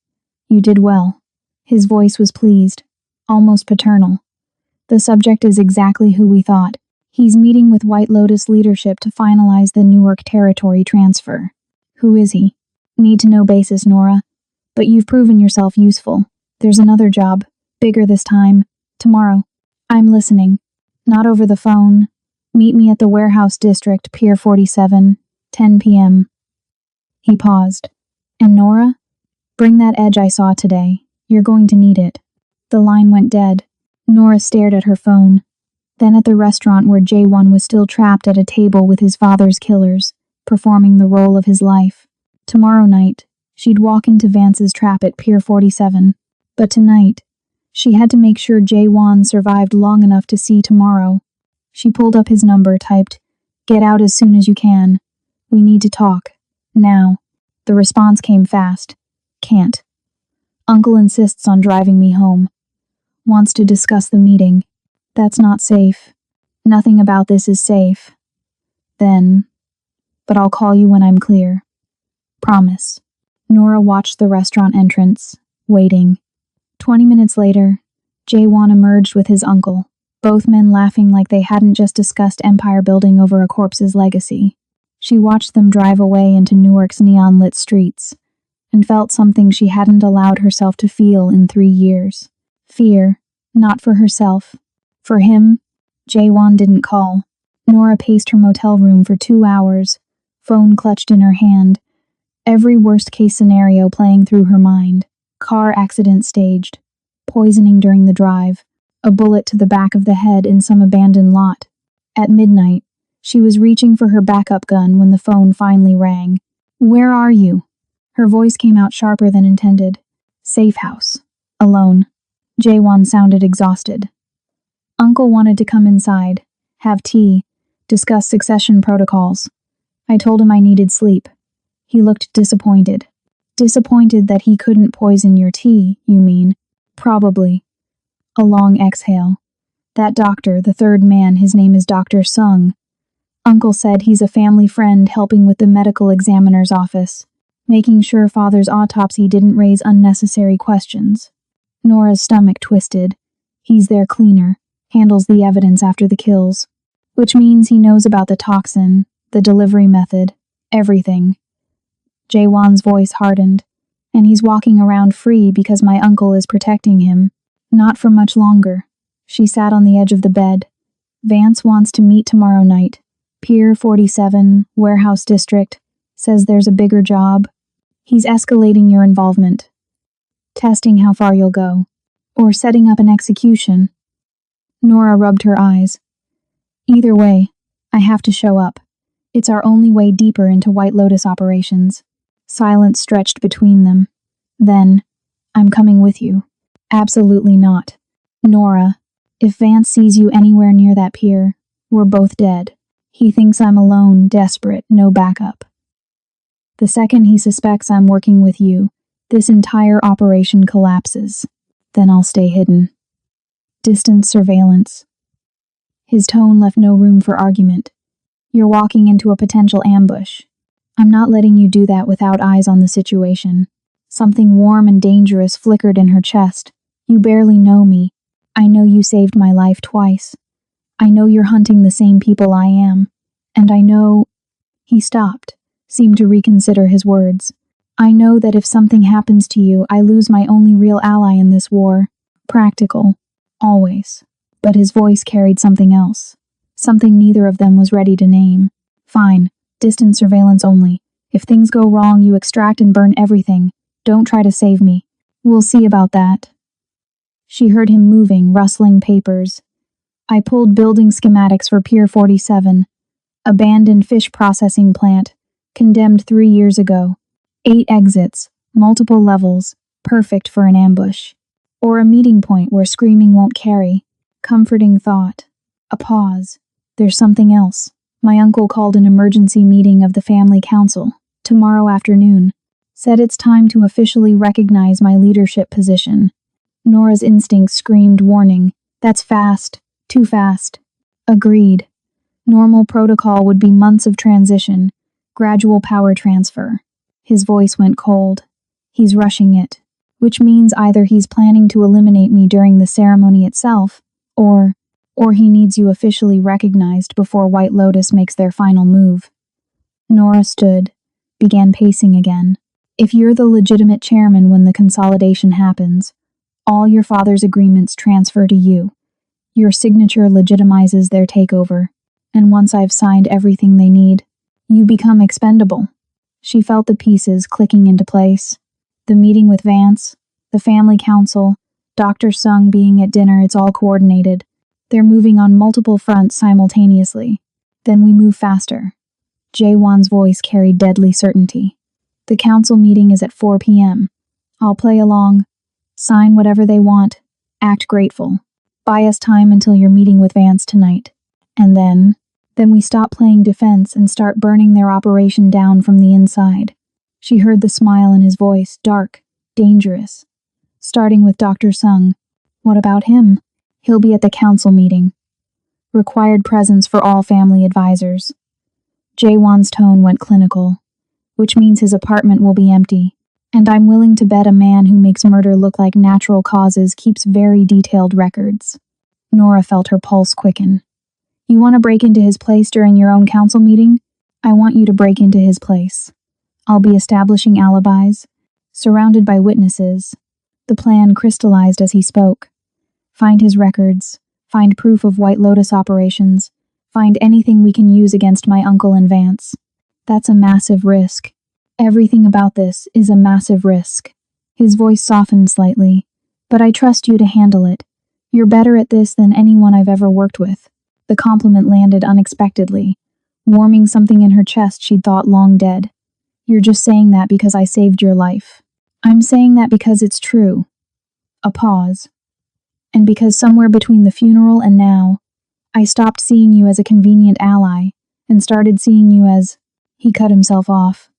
You did well. His voice was pleased, almost paternal. The subject is exactly who we thought. He's meeting with White Lotus leadership to finalize the Newark territory transfer. Who is he? Need to know basis, Nora. But you've proven yourself useful. There's another job, bigger this time, tomorrow. I'm listening. Not over the phone. Meet me at the Warehouse District, Pier 47, 10 p.m. He paused. And Nora? Bring that edge I saw today. You're going to need it. The line went dead. Nora stared at her phone. Then at the restaurant where Jaewon was still trapped at a table with his father's killers, performing the role of his life. Tomorrow night, she'd walk into Vance's trap at Pier 47. But tonight, she had to make sure Jaewon survived long enough to see tomorrow. She pulled up his number, typed, "Get out as soon as you can. We need to talk. Now." The response came fast. "Can't. Uncle insists on driving me home. Wants to discuss the meeting. That's not safe. Nothing about this is safe. Then, but I'll call you when I'm clear. Promise." Nora watched the restaurant entrance, waiting. 20 minutes later, Jaewon emerged with his uncle, both men laughing like they hadn't just discussed empire building over a corpse's legacy. She watched them drive away into Newark's neon-lit streets, and felt something she hadn't allowed herself to feel in 3 years. Fear, not for herself. For him, Jaewon didn't call. Nora paced her motel room for 2 hours, phone clutched in her hand, every worst-case scenario playing through her mind. Car accident staged, poisoning during the drive, a bullet to the back of the head in some abandoned lot. At midnight, she was reaching for her backup gun when the phone finally rang. "Where are you?" Her voice came out sharper than intended. "Safe house. Alone." Jaewon sounded exhausted. "Uncle wanted to come inside, have tea, discuss succession protocols. I told him I needed sleep. He looked disappointed. Disappointed that he couldn't poison your tea, you mean? Probably. A long exhale. That doctor, the third man, his name is Dr. Sung. Uncle said he's a family friend helping with the medical examiner's office, making sure father's autopsy didn't raise unnecessary questions. Nora's stomach twisted. He's their cleaner, handles the evidence after the kills, which means he knows about the toxin, the delivery method, everything. Jaewon's voice hardened, and he's walking around free because my uncle is protecting him. Not for much longer. She sat on the edge of the bed. Vance wants to meet tomorrow night. Pier 47, Warehouse District, says there's a bigger job. He's escalating your involvement. Testing how far you'll go. Or setting up an execution. Nora rubbed her eyes. Either way, I have to show up. It's our only way deeper into White Lotus operations. Silence stretched between them. Then, I'm coming with you. Absolutely not. Nora, if Vance sees you anywhere near that pier, we're both dead. He thinks I'm alone, desperate, no backup. The second he suspects I'm working with you, this entire operation collapses. Then I'll stay hidden. Distant surveillance. His tone left no room for argument. You're walking into a potential ambush. I'm not letting you do that without eyes on the situation. Something warm and dangerous flickered in her chest. You barely know me. I know you saved my life twice. I know you're hunting the same people I am. And I know... He stopped, seemed to reconsider his words. I know that if something happens to you, I lose my only real ally in this war. Practical. Always. But his voice carried something else. Something neither of them was ready to name. Fine. Distant surveillance only. If things go wrong, you extract and burn everything. Don't try to save me. We'll see about that. She heard him moving, rustling papers. I pulled building schematics for Pier 47. Abandoned fish processing plant. Condemned 3 years ago. 8 exits. Multiple levels. Perfect for an ambush. Or a meeting point where screaming won't carry. Comforting thought. A pause. There's something else. My uncle called an emergency meeting of the family council. Tomorrow afternoon. Said it's time to officially recognize my leadership position. Nora's instinct screamed warning. That's fast. Too fast. Agreed. Normal protocol would be months of transition. Gradual power transfer. His voice went cold. He's rushing it. Which means either he's planning to eliminate me during the ceremony itself, or he needs you officially recognized before White Lotus makes their final move. Nora stood, began pacing again. If you're the legitimate chairman when the consolidation happens, all your father's agreements transfer to you. Your signature legitimizes their takeover, and once I've signed everything they need, you become expendable. She felt the pieces clicking into place. The meeting with Vance, the family council, Dr. Sung being at dinner, it's all coordinated. They're moving on multiple fronts simultaneously. Then we move faster. Jaewon's voice carried deadly certainty. The council meeting is at 4 p.m. I'll play along. Sign whatever they want. Act grateful. Buy us time until your meeting with Vance tonight. And then we stop playing defense and start burning their operation down from the inside. She heard the smile in his voice, dark, dangerous. Starting with Dr. Sung. What about him? He'll be at the council meeting. Required presence for all family advisors. Jaewon's tone went clinical, which means his apartment will be empty, and I'm willing to bet a man who makes murder look like natural causes keeps very detailed records. Nora felt her pulse quicken. You want to break into his place during your own council meeting? I want you to break into his place. I'll be establishing alibis, surrounded by witnesses. The plan crystallized as he spoke. Find his records, find proof of White Lotus operations, find anything we can use against my uncle and Vance. That's a massive risk. Everything about this is a massive risk. His voice softened slightly. But I trust you to handle it. You're better at this than anyone I've ever worked with. The compliment landed unexpectedly, warming something in her chest she'd thought long dead. You're just saying that because I saved your life. I'm saying that because it's true. A pause. And because somewhere between the funeral and now, I stopped seeing you as a convenient ally and started seeing you as... He cut himself off.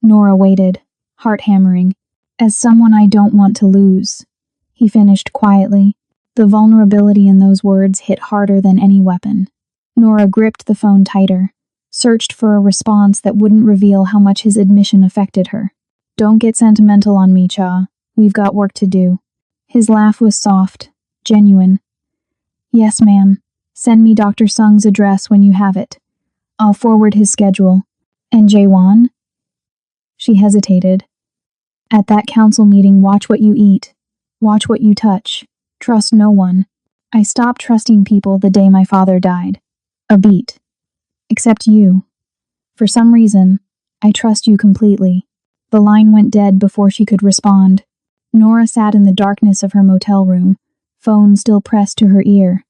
Nora waited, heart hammering. As someone I don't want to lose, he finished quietly. The vulnerability in those words hit harder than any weapon. Nora gripped the phone tighter, searched for a response that wouldn't reveal how much his admission affected her. Don't get sentimental on me, Cha. We've got work to do. His laugh was soft, genuine. Yes, ma'am. Send me Dr. Sung's address when you have it. I'll forward his schedule. And Jaewon? She hesitated. At that council meeting, watch what you eat. Watch what you touch. Trust no one. I stopped trusting people the day my father died. A beat. Except you. For some reason, I trust you completely. The line went dead before she could respond. Nora sat in the darkness of her motel room, phone still pressed to her ear,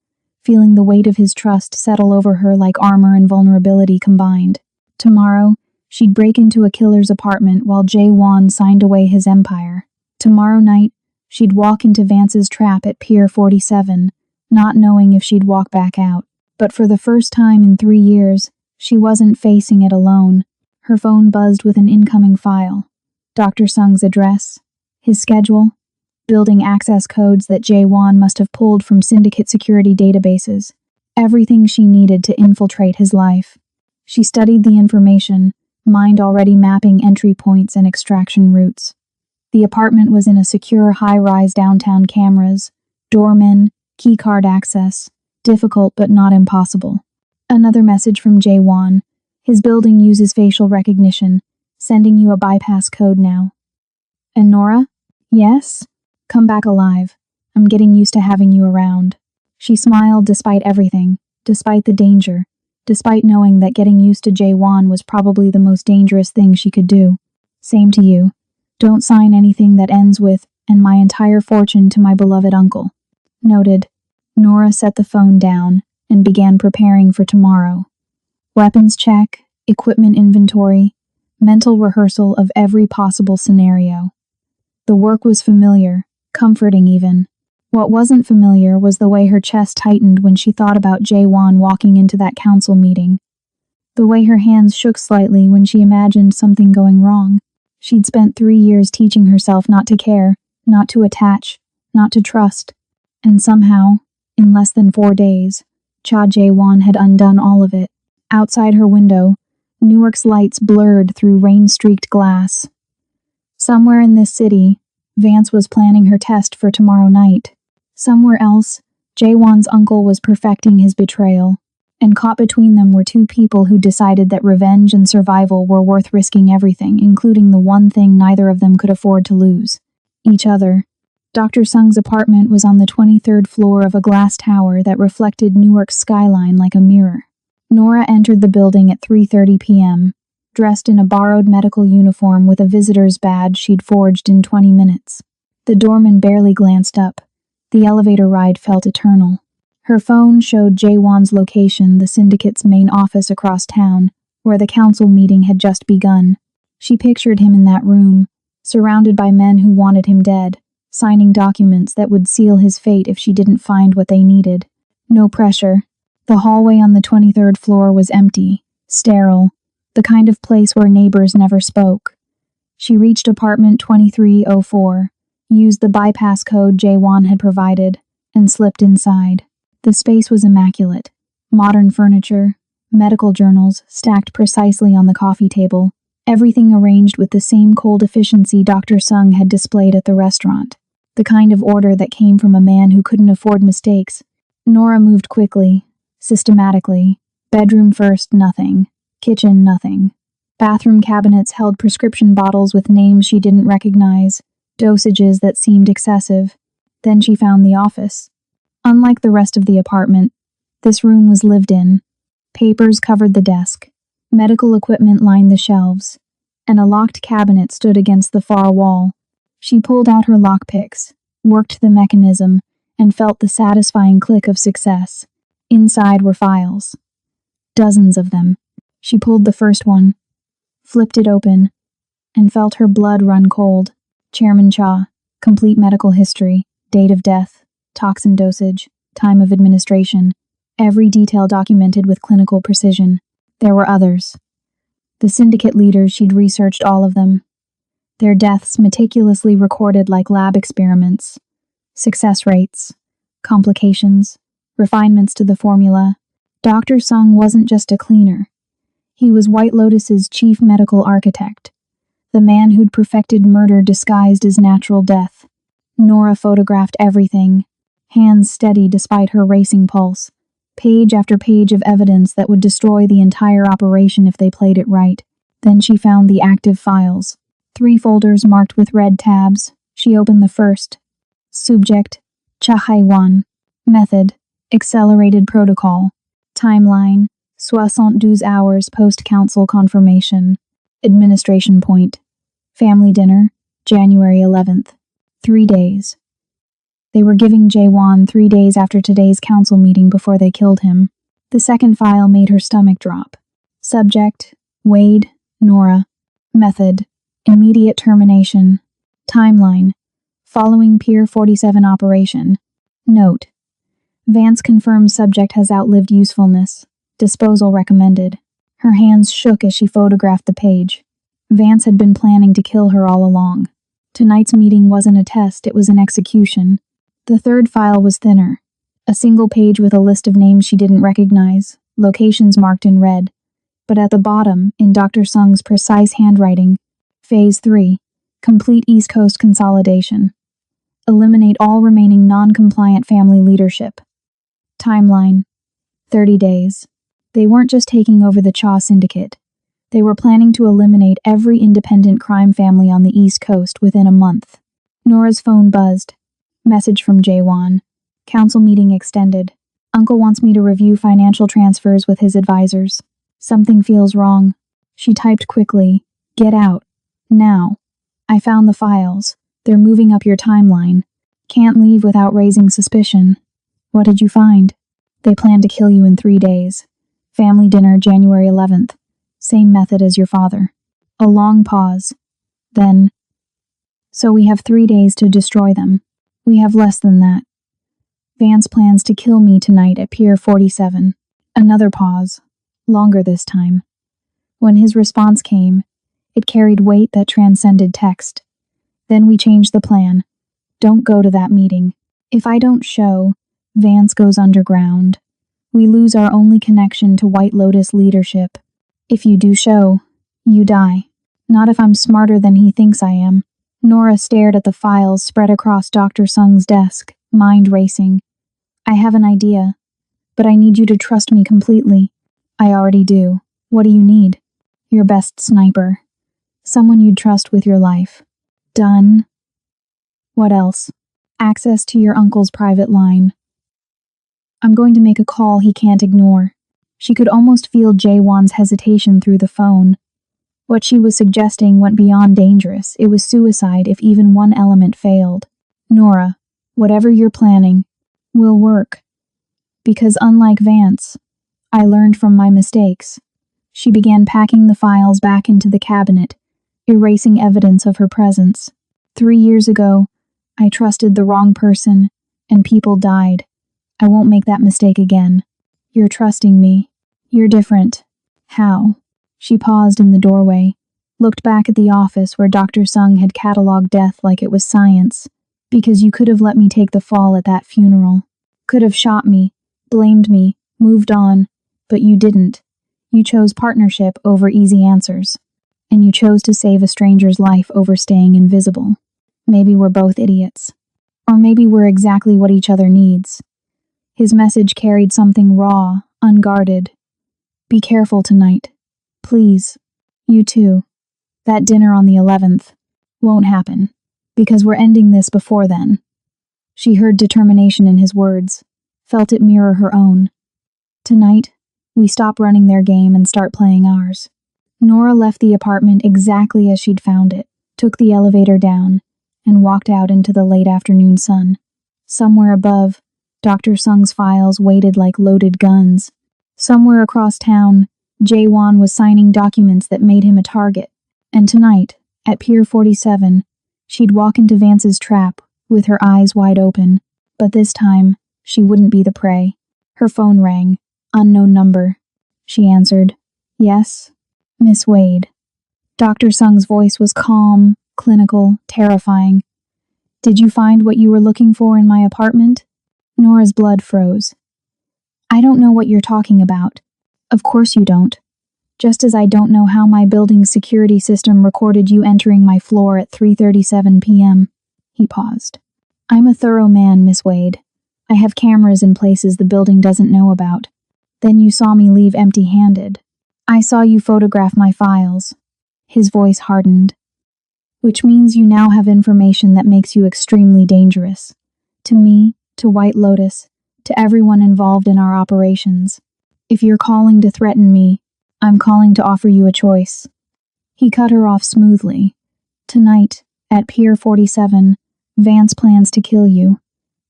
feeling the weight of his trust settle over her like armor and vulnerability combined. Tomorrow, she'd break into a killer's apartment while Jaewon signed away his empire. Tomorrow night, she'd walk into Vance's trap at Pier 47, not knowing if she'd walk back out. But for the first time in 3 years, she wasn't facing it alone. Her phone buzzed with an incoming file. Dr. Sung's address, his schedule, building access codes that Jaewon must have pulled from syndicate security databases. Everything she needed to infiltrate his life. She studied the information, mind already mapping entry points and extraction routes. The apartment was in a secure high-rise downtown, cameras, doormen, keycard access, difficult but not impossible. Another message from Jaewon. His building uses facial recognition, sending you a bypass code now. And Nora? Yes? Come back alive. I'm getting used to having you around. She smiled despite everything, despite the danger, despite knowing that getting used to Jaewon was probably the most dangerous thing she could do. Same to you. Don't sign anything that ends with, and my entire fortune to my beloved uncle. Noted. Nora set the phone down and began preparing for tomorrow. Weapons check, equipment inventory, mental rehearsal of every possible scenario. The work was familiar, comforting even. What wasn't familiar was the way her chest tightened when she thought about Jaewon walking into that council meeting. The way her hands shook slightly when she imagined something going wrong. She'd spent 3 years teaching herself not to care, not to attach, not to trust. And somehow, in less than 4 days, Cha Jaewon had undone all of it. Outside her window, Newark's lights blurred through rain-streaked glass. Somewhere in this city, Vance was planning her test for tomorrow night. Somewhere else, Jaewon's uncle was perfecting his betrayal. And caught between them were 2 people who decided that revenge and survival were worth risking everything, including the one thing neither of them could afford to lose: each other. Dr. Sung's apartment was on the 23rd floor of a glass tower that reflected Newark's skyline like a mirror. Nora entered the building at 3:30 p.m., dressed in a borrowed medical uniform with a visitor's badge she'd forged in 20 minutes. The doorman barely glanced up. The elevator ride felt eternal. Her phone showed Jaewon's location, the syndicate's main office across town, where the council meeting had just begun. She pictured him in that room, surrounded by men who wanted him dead, signing documents that would seal his fate if she didn't find what they needed. No pressure. The hallway on the 23rd floor was empty, sterile, the kind of place where neighbors never spoke. She reached apartment 2304, used the bypass code Jaewon had provided, and slipped inside. The space was immaculate. Modern furniture, medical journals stacked precisely on the coffee table, everything arranged with the same cold efficiency Dr. Sung had displayed at the restaurant. The kind of order that came from a man who couldn't afford mistakes. Nora moved quickly, systematically. Bedroom first, nothing. Kitchen, nothing. Bathroom cabinets held prescription bottles with names she didn't recognize, dosages that seemed excessive. Then she found the office. Unlike the rest of the apartment, this room was lived in. Papers covered the desk. Medical equipment lined the shelves, and a locked cabinet stood against the far wall. She pulled out her lockpicks, worked the mechanism, and felt the satisfying click of success. Inside were files. Dozens of them. She pulled the first one, flipped it open, and felt her blood run cold. Chairman Cha, complete medical history, date of death, toxin dosage, time of administration, every detail documented with clinical precision. There were others. The syndicate leaders, she'd researched all of them. Their deaths meticulously recorded like lab experiments. Success rates, complications, refinements to the formula. Dr. Sung wasn't just a cleaner. He was White Lotus's chief medical architect, the man who'd perfected murder disguised as natural death. Nora photographed everything, hands steady despite her racing pulse, page after page of evidence that would destroy the entire operation if they played it right. Then she found the active files. 3 folders marked with red tabs. She opened the first. Subject, Chahaiwan. Method, accelerated protocol. Timeline, 72 hours post-council confirmation. Administration point, family dinner, January 11th. 3 days. They were giving Jae-won 3 days after today's council meeting before they killed him. The second file made her stomach drop. Subject, Wade, Nora. Method, immediate termination. Timeline, following Pier 47 operation. Note, Vance confirms subject has outlived usefulness. Disposal recommended. Her hands shook as she photographed the page. Vance had been planning to kill her all along. Tonight's meeting wasn't a test, it was an execution. The third file was thinner. A single page with a list of names she didn't recognize, locations marked in red. But at the bottom, in Dr. Sung's precise handwriting, Phase 3, complete East Coast consolidation. Eliminate all remaining non-compliant family leadership. Timeline, 30 days. They weren't just taking over the Cha Syndicate. They were planning to eliminate every independent crime family on the East Coast within a month. Nora's phone buzzed. Message from Jae-won. Council meeting extended. Uncle wants me to review financial transfers with his advisors. Something feels wrong. She typed quickly. Get out. Now. I found the files. They're moving up your timeline. Can't leave without raising suspicion. What did you find? They plan to kill you in 3 days. Family dinner, January 11th. Same method as your father. A long pause. Then, so we have 3 days to destroy them. We have less than that. Vance plans to kill me tonight at Pier 47. Another pause. Longer this time. When his response came, it carried weight that transcended text. Then we changed the plan. Don't go to that meeting. If I don't show, Vance goes underground. We lose our only connection to White Lotus leadership. If you do show, you die. Not if I'm smarter than he thinks I am. Nora stared at the files spread across Dr. Sung's desk, mind racing. I have an idea, but I need you to trust me completely. I already do. What do you need? Your best sniper. Someone you'd trust with your life. Done. What else? Access to your uncle's private line. I'm going to make a call he can't ignore. She could almost feel Jae-won's hesitation through the phone. What she was suggesting went beyond dangerous. It was suicide if even one element failed. Nora, whatever you're planning, will work. Because unlike Vance, I learned from my mistakes. She began packing the files back into the cabinet, erasing evidence of her presence. 3 years ago, I trusted the wrong person, and people died. I won't make that mistake again. You're trusting me. You're different. How? She paused in the doorway, looked back at the office where Dr. Sung had catalogued death like it was science. Because you could have let me take the fall at that funeral. Could have shot me, blamed me, moved on, but you didn't. You chose partnership over easy answers. And you chose to save a stranger's life over staying invisible. Maybe we're both idiots. Or maybe we're exactly what each other needs. His message carried something raw, unguarded. Be careful tonight. Please. You too. That dinner on the 11th won't happen, because we're ending this before then. She heard determination in his words, felt it mirror her own. Tonight, we stop running their game and start playing ours. Nora left the apartment exactly as she'd found it, took the elevator down, and walked out into the late afternoon sun. Somewhere above, Dr. Sung's files waited like loaded guns. Somewhere across town, Jae-won was signing documents that made him a target. And tonight, at Pier 47, she'd walk into Vance's trap with her eyes wide open. But this time, she wouldn't be the prey. Her phone rang. Unknown number. She answered. Yes? Miss Wade. Dr. Sung's voice was calm, clinical, terrifying. Did you find what you were looking for in my apartment? Nora's blood froze. I don't know what you're talking about. Of course you don't. Just as I don't know how my building's security system recorded you entering my floor at 3:37 p.m. He paused. I'm a thorough man, Miss Wade. I have cameras in places the building doesn't know about. Then you saw me leave empty-handed. I saw you photograph my files. His voice hardened. Which means you now have information that makes you extremely dangerous. To me, to White Lotus, to everyone involved in our operations. If you're calling to threaten me, I'm calling to offer you a choice. He cut her off smoothly. Tonight, at Pier 47, Vance plans to kill you.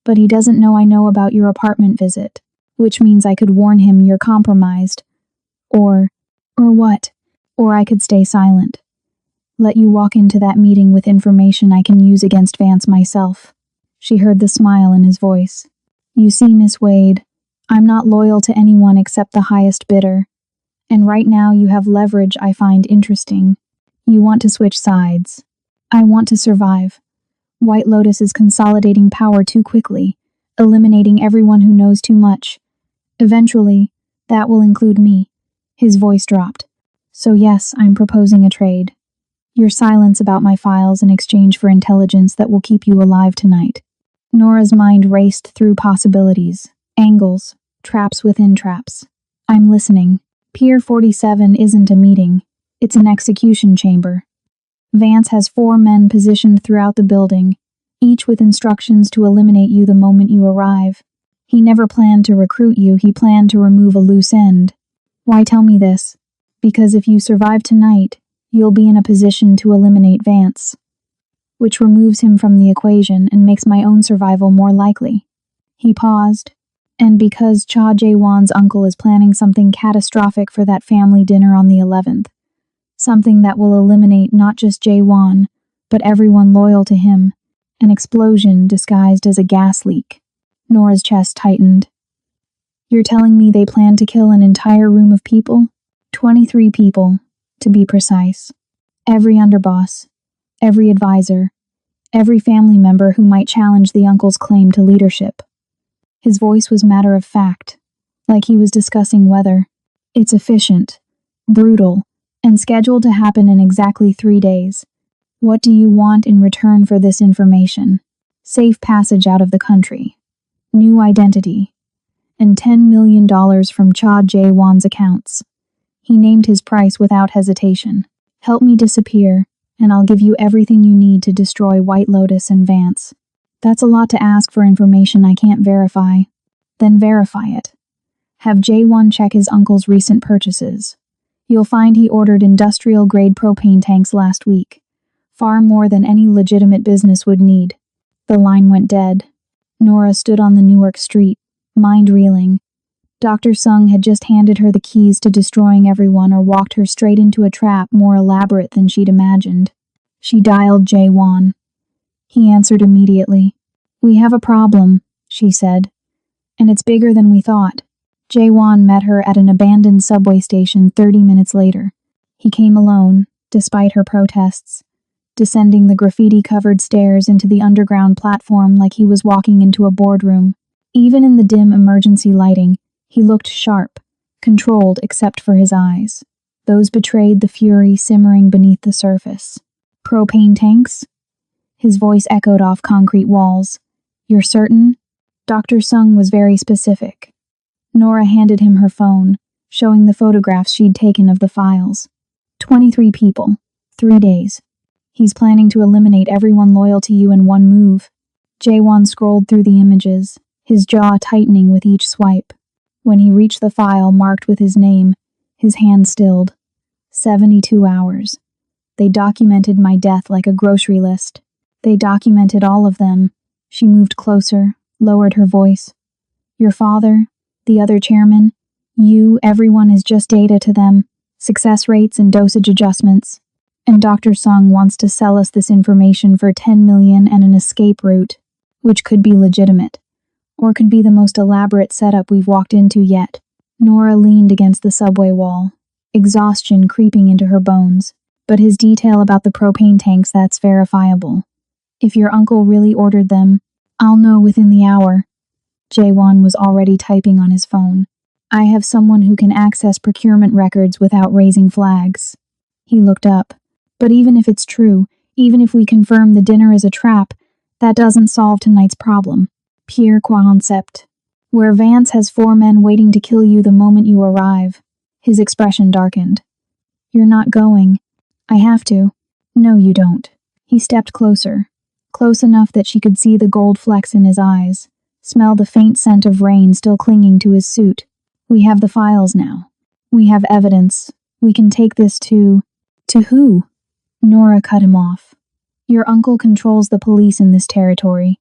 But he doesn't know I know about your apartment visit, which means I could warn him you're compromised. Or what? Or I could stay silent. Let you walk into that meeting with information I can use against Vance myself. She heard the smile in his voice. You see, Miss Wade, I'm not loyal to anyone except the highest bidder. And right now you have leverage I find interesting. You want to switch sides. I want to survive. White Lotus is consolidating power too quickly, eliminating everyone who knows too much. Eventually, that will include me. His voice dropped. So yes, I'm proposing a trade. Your silence about my files in exchange for intelligence that will keep you alive tonight. Nora's mind raced through possibilities, angles, traps within traps. I'm listening. Pier 47 isn't a meeting. It's an execution chamber. Vance has 4 men positioned throughout the building, each with instructions to eliminate you the moment you arrive. He never planned to recruit you, he planned to remove a loose end. Why tell me this? Because if you survive tonight, you'll be in a position to eliminate Vance, which removes him from the equation and makes my own survival more likely. He paused, and because Cha Jae-won's uncle is planning something catastrophic for that family dinner on the 11th, something that will eliminate not just Jae-won, but everyone loyal to him, an explosion disguised as a gas leak. Nora's chest tightened. You're telling me they plan to kill an entire room of people? 23 people, to be precise. Every underboss, every advisor, every family member who might challenge the uncle's claim to leadership. His voice was matter of fact, like he was discussing weather. It's efficient, brutal, and scheduled to happen in exactly 3 days. What do you want in return for this information? Safe passage out of the country, new identity, and $10 million from Cha Jae-won's accounts. He named his price without hesitation. Help me disappear, and I'll give you everything you need to destroy White Lotus and Vance. That's a lot to ask for information I can't verify. Then verify it. Have Jae-won check his uncle's recent purchases. You'll find he ordered industrial-grade propane tanks last week. Far more than any legitimate business would need. The line went dead. Nora stood on the Newark street, mind reeling. Dr. Sung had just handed her the keys to destroying everyone or walked her straight into a trap more elaborate than she'd imagined. She dialed Jae-won. He answered immediately. We have a problem, she said. And it's bigger than we thought. Jae-won met her at an abandoned subway station 30 minutes later. He came alone, despite her protests, descending the graffiti-covered stairs into the underground platform like he was walking into a boardroom. Even in the dim emergency lighting, he looked sharp, controlled except for his eyes. Those betrayed the fury simmering beneath the surface. Propane tanks? His voice echoed off concrete walls. You're certain? Dr. Sung was very specific. Nora handed him her phone, showing the photographs she'd taken of the files. 23 people. 3 days. He's planning to eliminate everyone loyal to you in one move. Jae-won scrolled through the images, his jaw tightening with each swipe. When he reached the file marked with his name, his hand stilled. 72 hours. They documented my death like a grocery list. They documented all of them. She moved closer, lowered her voice. Your father, the other chairman, you, everyone is just data to them. Success rates and dosage adjustments. And Dr. Sung wants to sell us this information for 10 million and an escape route, which could be legitimate, or could be the most elaborate setup we've walked into yet. Nora leaned against the subway wall. exhaustion creeping into her bones. But his detail about the propane tanks, that's verifiable. If your uncle really ordered them, I'll know within the hour. Jaewon was already typing on his phone. I have someone who can access procurement records without raising flags. He looked up. But even if it's true, even if we confirm the dinner is a trap, that doesn't solve tonight's problem. Pure concept. Where Vance has 4 men waiting to kill you the moment you arrive. His expression darkened. You're not going. I have to. No, you don't. He stepped closer. Close enough that she could see the gold flecks in his eyes. Smell the faint scent of rain still clinging to his suit. We have the files now. We have evidence. We can take this to... To who? Nora cut him off. Your uncle controls the police in this territory.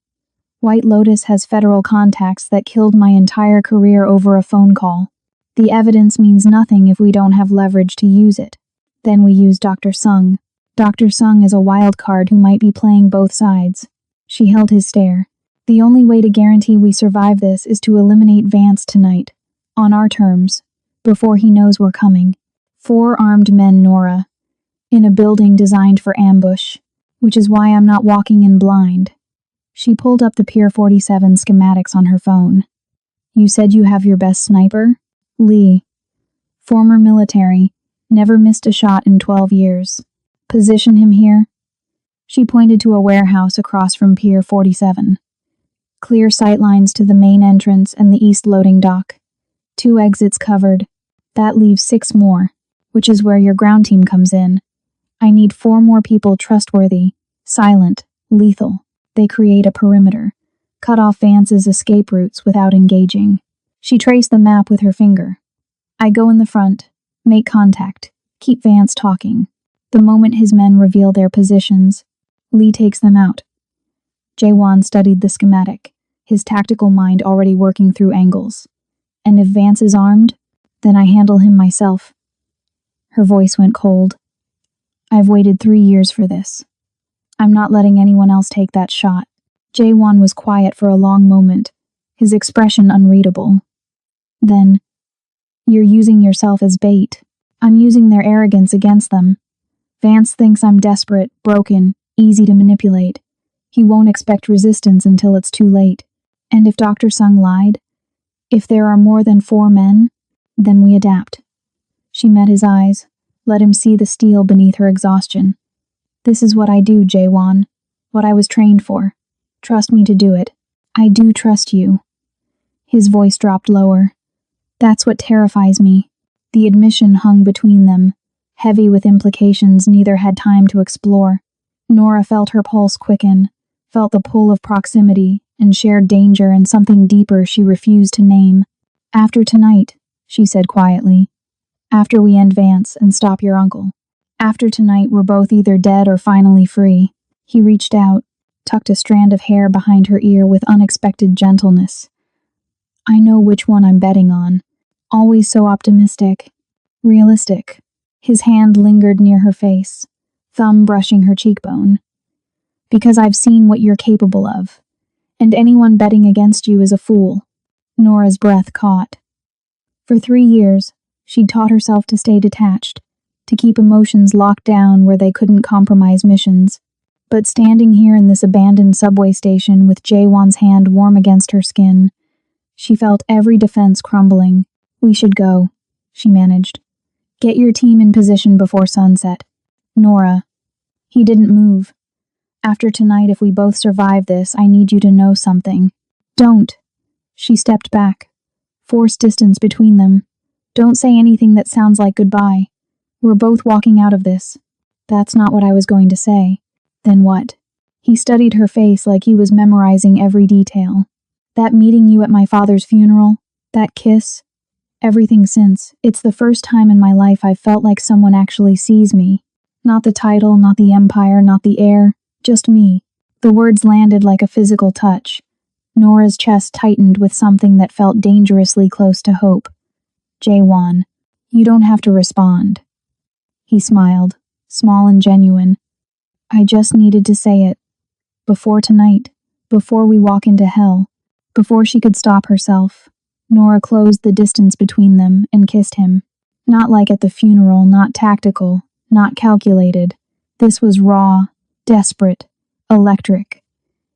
White Lotus has federal contacts that killed my entire career over a phone call. The evidence means nothing if we don't have leverage to use it. Then we use Dr. Sung. Dr. Sung is a wild card who might be playing both sides. She held his stare. The only way to guarantee we survive this is to eliminate Vance tonight. On our terms. Before he knows we're coming. 4 armed men, Nora. In a building designed for ambush. Which is why I'm not walking in blind. She pulled up the Pier 47 schematics on her phone. You said you have your best sniper? Lee. Former military. Never missed a shot in 12 years. Position him here. She pointed to a warehouse across from Pier 47. Clear sightlines to the main entrance and the east loading dock. 2 exits covered. That leaves 6 more, which is where your ground team comes in. I need 4 more people trustworthy, silent, lethal. They create a perimeter. Cut off Vance's escape routes without engaging. She traced the map with her finger. I go in the front. Make contact. Keep Vance talking. The moment his men reveal their positions, Lee takes them out. Jaewon studied the schematic, his tactical mind already working through angles. And if Vance is armed, then I handle him myself. Her voice went cold. I've waited 3 years for this. I'm not letting anyone else take that shot. Jaewon was quiet for a long moment, his expression unreadable. Then, you're using yourself as bait. I'm using their arrogance against them. Vance thinks I'm desperate, broken, easy to manipulate. He won't expect resistance until it's too late. And if Dr. Sung lied, if there are more than 4 men, then we adapt. She met his eyes, let him see the steel beneath her exhaustion. This is what I do, Jaewon. What I was trained for. Trust me to do it. I do trust you. His voice dropped lower. That's what terrifies me. The admission hung between them, heavy with implications neither had time to explore. Nora felt her pulse quicken, felt the pull of proximity, and shared danger and something deeper she refused to name. After tonight, she said quietly. After we end Vance and stop your uncle. After tonight, we're both either dead or finally free. He reached out, tucked a strand of hair behind her ear with unexpected gentleness. I know which one I'm betting on. Always so optimistic. Realistic. His hand lingered near her face, thumb brushing her cheekbone. Because I've seen what you're capable of. And anyone betting against you is a fool. Nora's breath caught. For 3 years, she'd taught herself to stay detached, to keep emotions locked down where they couldn't compromise missions. But standing here in this abandoned subway station with Jaewon's hand warm against her skin, she felt every defense crumbling. We should go, she managed. Get your team in position before sunset. Nora. He didn't move. After tonight, if we both survive this, I need you to know something. Don't. She stepped back. Forced distance between them. Don't say anything that sounds like goodbye. We're both walking out of this. That's not what I was going to say. Then what? He studied her face like he was memorizing every detail. That meeting you at my father's funeral, that kiss, everything since. It's the first time in my life I've felt like someone actually sees me. Not the title, not the empire, not the heir, just me. The words landed like a physical touch. Nora's chest tightened with something that felt dangerously close to hope. Jaewon, you don't have to respond. He smiled, small and genuine. I just needed to say it. Before tonight, before we walk into hell, before she could stop herself, Nora closed the distance between them and kissed him. Not like at the funeral, not tactical, not calculated. This was raw, desperate, electric.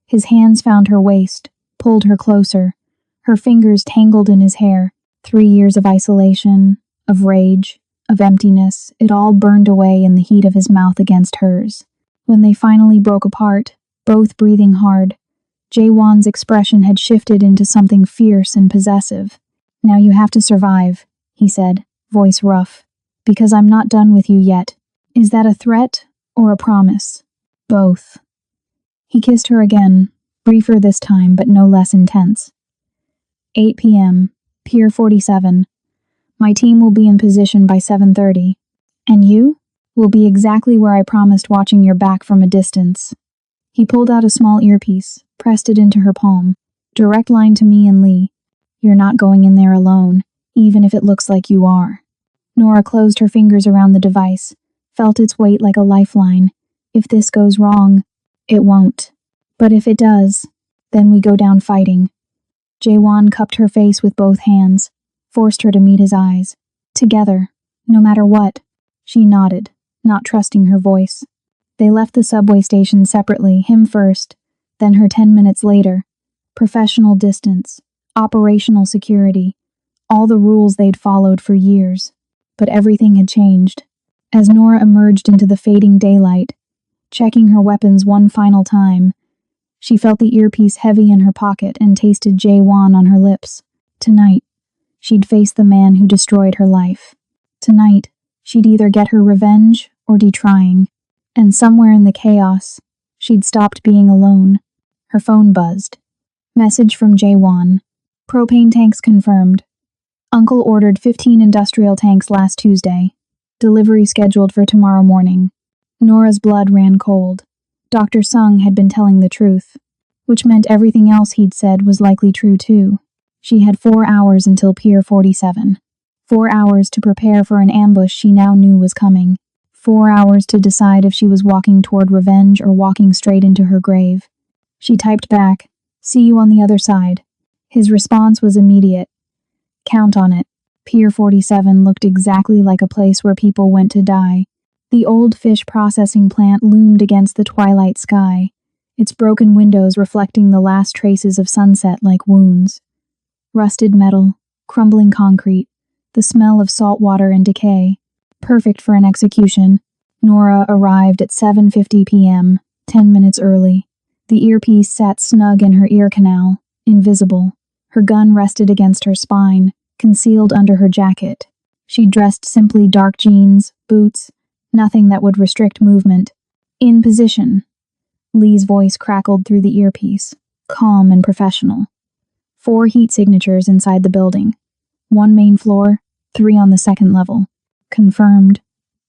His hands found her waist, pulled her closer. Her fingers tangled in his hair. 3 years of isolation, of rage, of emptiness, it all burned away in the heat of his mouth against hers. When they finally broke apart, both breathing hard, Jaewon's expression had shifted into something fierce and possessive. "Now you have to survive," he said, voice rough, "because I'm not done with you yet." Is that a threat or a promise? Both. He kissed her again, briefer this time but no less intense. 8 p.m., Pier 47. My team will be in position by 7:30. And you? Will be exactly where I promised, watching your back from a distance. He pulled out a small earpiece, pressed it into her palm. Direct line to me and Lee. You're not going in there alone, even if it looks like you are. Nora closed her fingers around the device, felt its weight like a lifeline. If this goes wrong, it won't. But if it does, then we go down fighting. Jaewon cupped her face with both hands, forced her to meet his eyes. Together, no matter what. She nodded, not trusting her voice. They left the subway station separately, him first, then her 10 minutes later. Professional distance, operational security, all the rules they'd followed for years. But everything had changed. As Nora emerged into the fading daylight, checking her weapons one final time, she felt the earpiece heavy in her pocket and tasted Jaewon on her lips. Tonight, she'd face the man who destroyed her life. Tonight, she'd either get her revenge or die trying. And somewhere in the chaos, she'd stopped being alone. Her phone buzzed. Message from Jaewon. Propane tanks confirmed. Uncle ordered 15 industrial tanks last Tuesday. Delivery scheduled for tomorrow morning. Nora's blood ran cold. Dr. Sung had been telling the truth, which meant everything else he'd said was likely true too. She had 4 hours until Pier 47. 4 hours to prepare for an ambush she now knew was coming. 4 hours to decide if she was walking toward revenge or walking straight into her grave. She typed back, "See you on the other side." His response was immediate. "Count on it." Pier 47 looked exactly like a place where people went to die. The old fish processing plant loomed against the twilight sky, its broken windows reflecting the last traces of sunset like wounds. Rusted metal, crumbling concrete, the smell of salt water and decay. Perfect for an execution. Nora arrived at 7:50 p.m., 10 minutes early. The earpiece sat snug in her ear canal, invisible. Her gun rested against her spine, concealed under her jacket. She dressed simply: dark jeans, boots, nothing that would restrict movement. In position. Lee's voice crackled through the earpiece, calm and professional. 4 heat signatures inside the building. 1 main floor, 3 on the second level. Confirmed.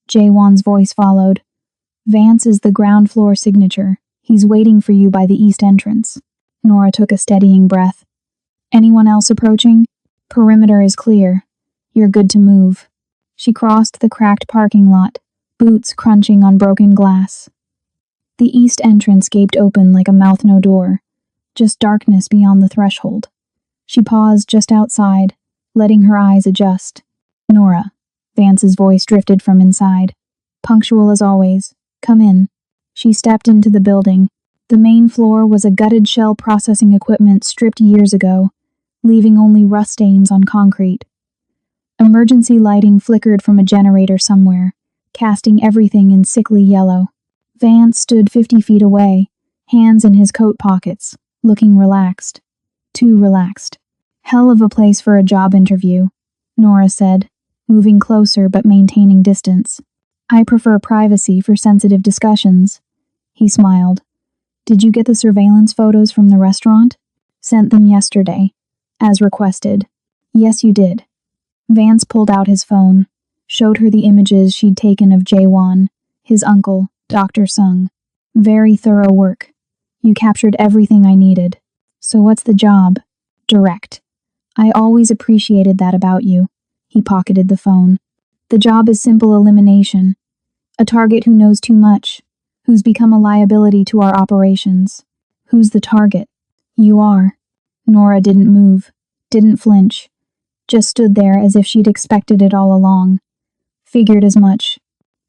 Jaewon's voice followed. Vance is the ground floor signature. He's waiting for you by the east entrance. Nora took a steadying breath. Anyone else approaching? Perimeter is clear. You're good to move. She crossed the cracked parking lot, boots crunching on broken glass. The east entrance gaped open like a mouth no door, just darkness beyond the threshold. She paused just outside, letting her eyes adjust. Nora. Vance's voice drifted from inside. Punctual as always. Come in. She stepped into the building. The main floor was a gutted shell processing equipment stripped years ago, leaving only rust stains on concrete. Emergency lighting flickered from a generator somewhere, casting everything in sickly yellow. Vance stood 50 feet away, hands in his coat pockets, looking relaxed. Too relaxed. Hell of a place for a job interview, Nora said, moving closer but maintaining distance. I prefer privacy for sensitive discussions. He smiled. Did you get the surveillance photos from the restaurant? Sent them yesterday, as requested. Yes, you did. Vance pulled out his phone, showed her the images she'd taken of Jaewon, his uncle, Dr. Sung. Very thorough work. You captured everything I needed. So what's the job? Direct. I always appreciated that about you. He pocketed the phone. The job is simple elimination. A target who knows too much, who's become a liability to our operations. Who's the target? You are. Nora didn't move, didn't flinch, just stood there as if she'd expected it all along. Figured as much.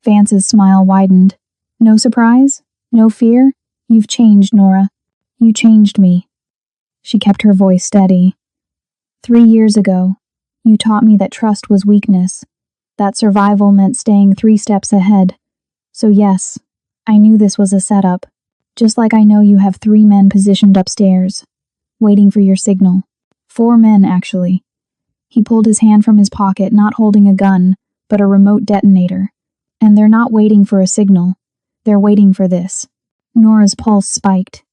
Vance's smile widened. No surprise? No fear? You've changed, Nora. You changed me. She kept her voice steady. 3 years ago, you taught me that trust was weakness, that survival meant staying 3 steps ahead. So yes, I knew this was a setup, just like I know you have 3 men positioned upstairs, waiting for your signal. 4 men, actually. He pulled his hand from his pocket, not holding a gun, but a remote detonator. And they're not waiting for a signal. They're waiting for this. Nora's pulse spiked.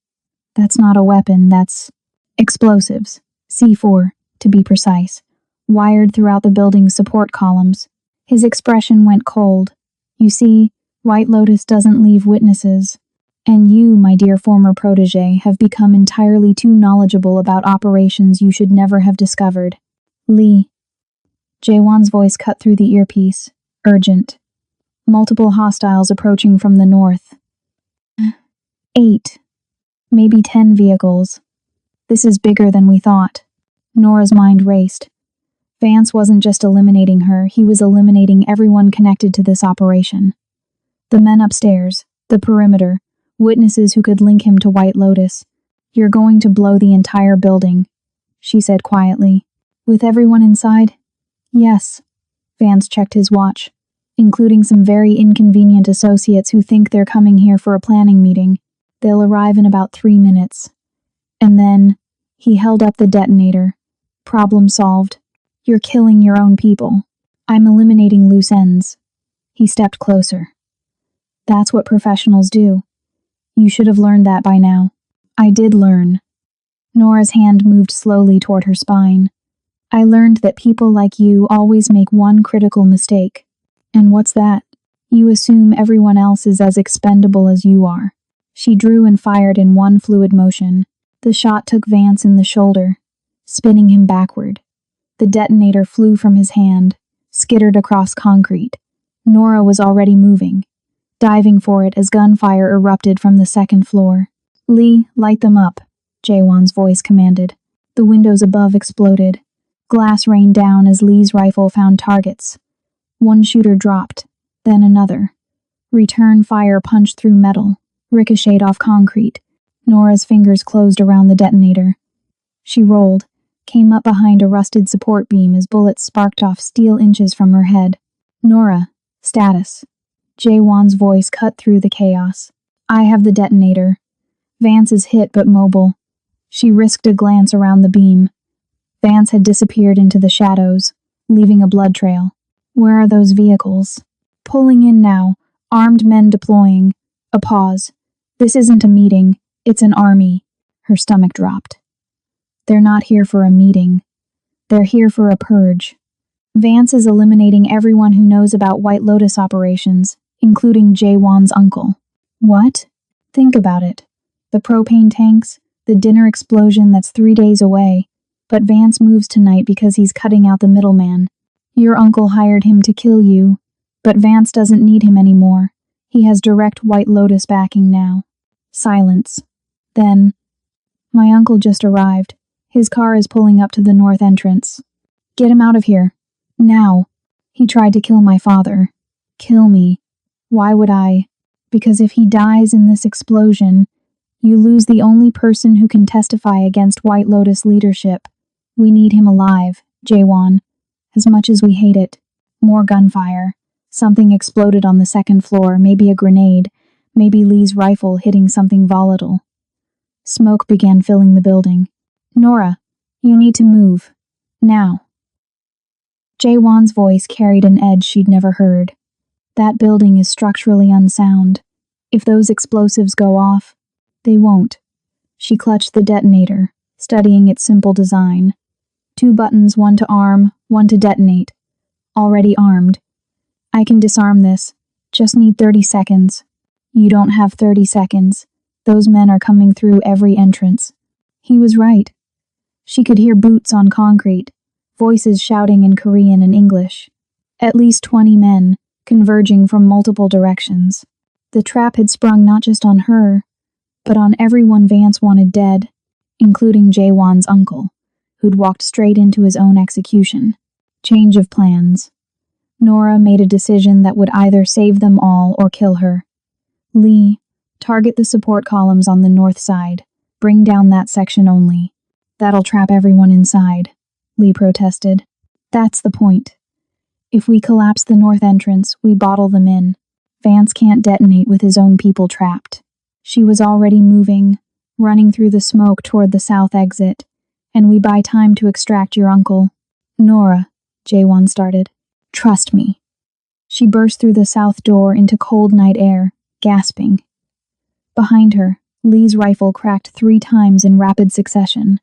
That's not a weapon, that's explosives. C4, to be precise, wired throughout the building's support columns. His expression went cold. You see, White Lotus doesn't leave witnesses. And you, my dear former protege, have become entirely too knowledgeable about operations you should never have discovered. Lee. Jaewon's voice cut through the earpiece. Urgent. Multiple hostiles approaching from the north. 8. Maybe 10 vehicles. This is bigger than we thought. Nora's mind raced. Vance wasn't just eliminating her, he was eliminating everyone connected to this operation. The men upstairs, the perimeter, witnesses who could link him to White Lotus. You're going to blow the entire building, she said quietly. With everyone inside? Yes. Vance checked his watch, including some very inconvenient associates who think they're coming here for a planning meeting. They'll arrive in about 3 minutes. And then, he held up the detonator. Problem solved. You're killing your own people. I'm eliminating loose ends. He stepped closer. That's what professionals do. You should have learned that by now. I did learn. Nora's hand moved slowly toward her spine. I learned that people like you always make one critical mistake. And what's that? You assume everyone else is as expendable as you are. She drew and fired in one fluid motion. The shot took Vance in the shoulder, spinning him backward. The detonator flew from his hand, skittered across concrete. Nora was already moving, diving for it as gunfire erupted from the 2nd floor. Lee, light them up, Jaewon's voice commanded. The windows above exploded. Glass rained down as Lee's rifle found targets. One shooter dropped, then another. Return fire punched through metal, ricocheted off concrete. Nora's fingers closed around the detonator. She rolled, came up behind a rusted support beam as bullets sparked off steel inches from her head. Nora, status. Jaewon's voice cut through the chaos. I have the detonator. Vance is hit but mobile. She risked a glance around the beam. Vance had disappeared into the shadows, leaving a blood trail. Where are those vehicles? Pulling in now, armed men deploying. A pause. This isn't a meeting, it's an army. Her stomach dropped. They're not here for a meeting. They're here for a purge. Vance is eliminating everyone who knows about White Lotus operations, including Jaewon's uncle. What? Think about it. The propane tanks, the dinner explosion that's 3 days away. But Vance moves tonight because he's cutting out the middleman. Your uncle hired him to kill you, but Vance doesn't need him anymore. He has direct White Lotus backing now. Silence. Then, my uncle just arrived. His car is pulling up to the north entrance. Get him out of here. Now. He tried to kill my father. Kill me. Why would I? Because if he dies in this explosion, you lose the only person who can testify against White Lotus leadership. We need him alive, Jaewon. As much as we hate it. More gunfire. Something exploded on the 2nd floor, maybe a grenade, maybe Lee's rifle hitting something volatile. Smoke began filling the building. Nora, you need to move. Now. Jaewon's voice carried an edge she'd never heard. That building is structurally unsound. If those explosives go off, they won't. She clutched the detonator, studying its simple design. 2 buttons, one to arm, one to detonate. Already armed. I can disarm this. Just need 30 seconds. You don't have 30 seconds. Those men are coming through every entrance. He was right. She could hear boots on concrete, voices shouting in Korean and English. At least 20 men, converging from multiple directions. The trap had sprung not just on her, but on everyone Vance wanted dead, including Jaewon's uncle, who'd walked straight into his own execution. Change of plans. Nora made a decision that would either save them all or kill her. Lee, target the support columns on the north side. Bring down that section only. That'll trap everyone inside, Lee protested. That's the point. If we collapse the north entrance, we bottle them in. Vance can't detonate with his own people trapped. She was already moving, running through the smoke toward the south exit, and we buy time to extract your uncle. Nora, Jaewon started. Trust me. She burst through the south door into cold night air, gasping. Behind her, Lee's rifle cracked 3 times in rapid succession.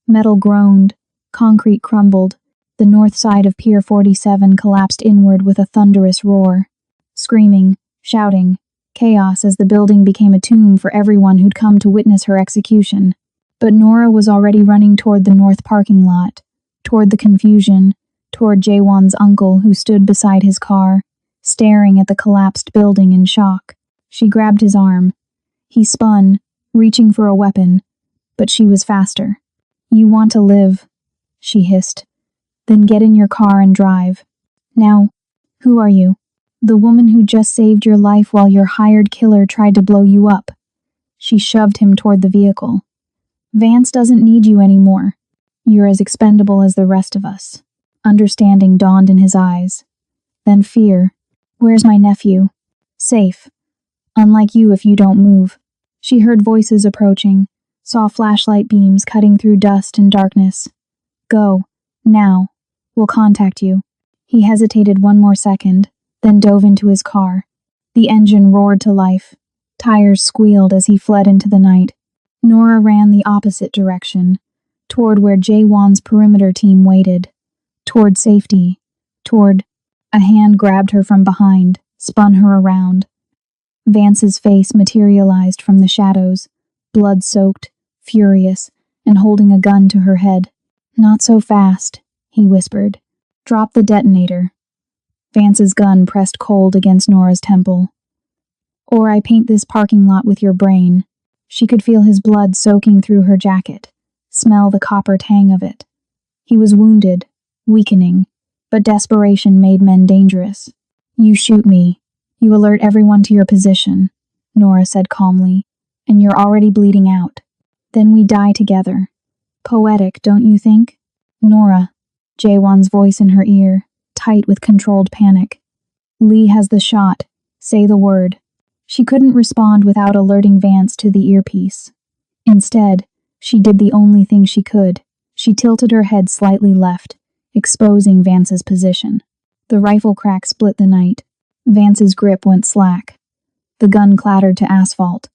Metal groaned, concrete crumbled, the north side of Pier 47 collapsed inward with a thunderous roar. Screaming, shouting, chaos as the building became a tomb for everyone who'd come to witness her execution. But Nora was already running toward the north parking lot, toward the confusion, toward Jaewon's uncle who stood beside his car, staring at the collapsed building in shock. She grabbed his arm. He spun, reaching for a weapon, but she was faster. You want to live, she hissed. Then get in your car and drive. Now, who are you? The woman who just saved your life while your hired killer tried to blow you up. She shoved him toward the vehicle. Vance doesn't need you anymore. You're as expendable as the rest of us. Understanding dawned in his eyes. Then fear. Where's my nephew? Safe. Unlike you if you don't move. She heard voices approaching, saw flashlight beams cutting through dust and darkness. Go. Now. We'll contact you. He hesitated 1 more second, then dove into his car. The engine roared to life. Tires squealed as he fled into the night. Nora ran the opposite direction, toward where Jaewon's perimeter team waited. Toward safety. Toward... A hand grabbed her from behind, spun her around. Vance's face materialized from the shadows, blood-soaked, furious, and holding a gun to her head. Not so fast, he whispered. Drop the detonator. Vance's gun pressed cold against Nora's temple. Or I paint this parking lot with your brain. She could feel his blood soaking through her jacket, smell the copper tang of it. He was wounded, weakening, but desperation made men dangerous. You shoot me. You alert everyone to your position, Nora said calmly, and you're already bleeding out. Then we die together. Poetic, don't you think? Nora, Jaewon's voice in her ear, tight with controlled panic. Lee has the shot. Say the word. She couldn't respond without alerting Vance to the earpiece. Instead, she did the only thing she could. She tilted her head slightly left, exposing Vance's position. The rifle crack split the night. Vance's grip went slack. The gun clattered to asphalt.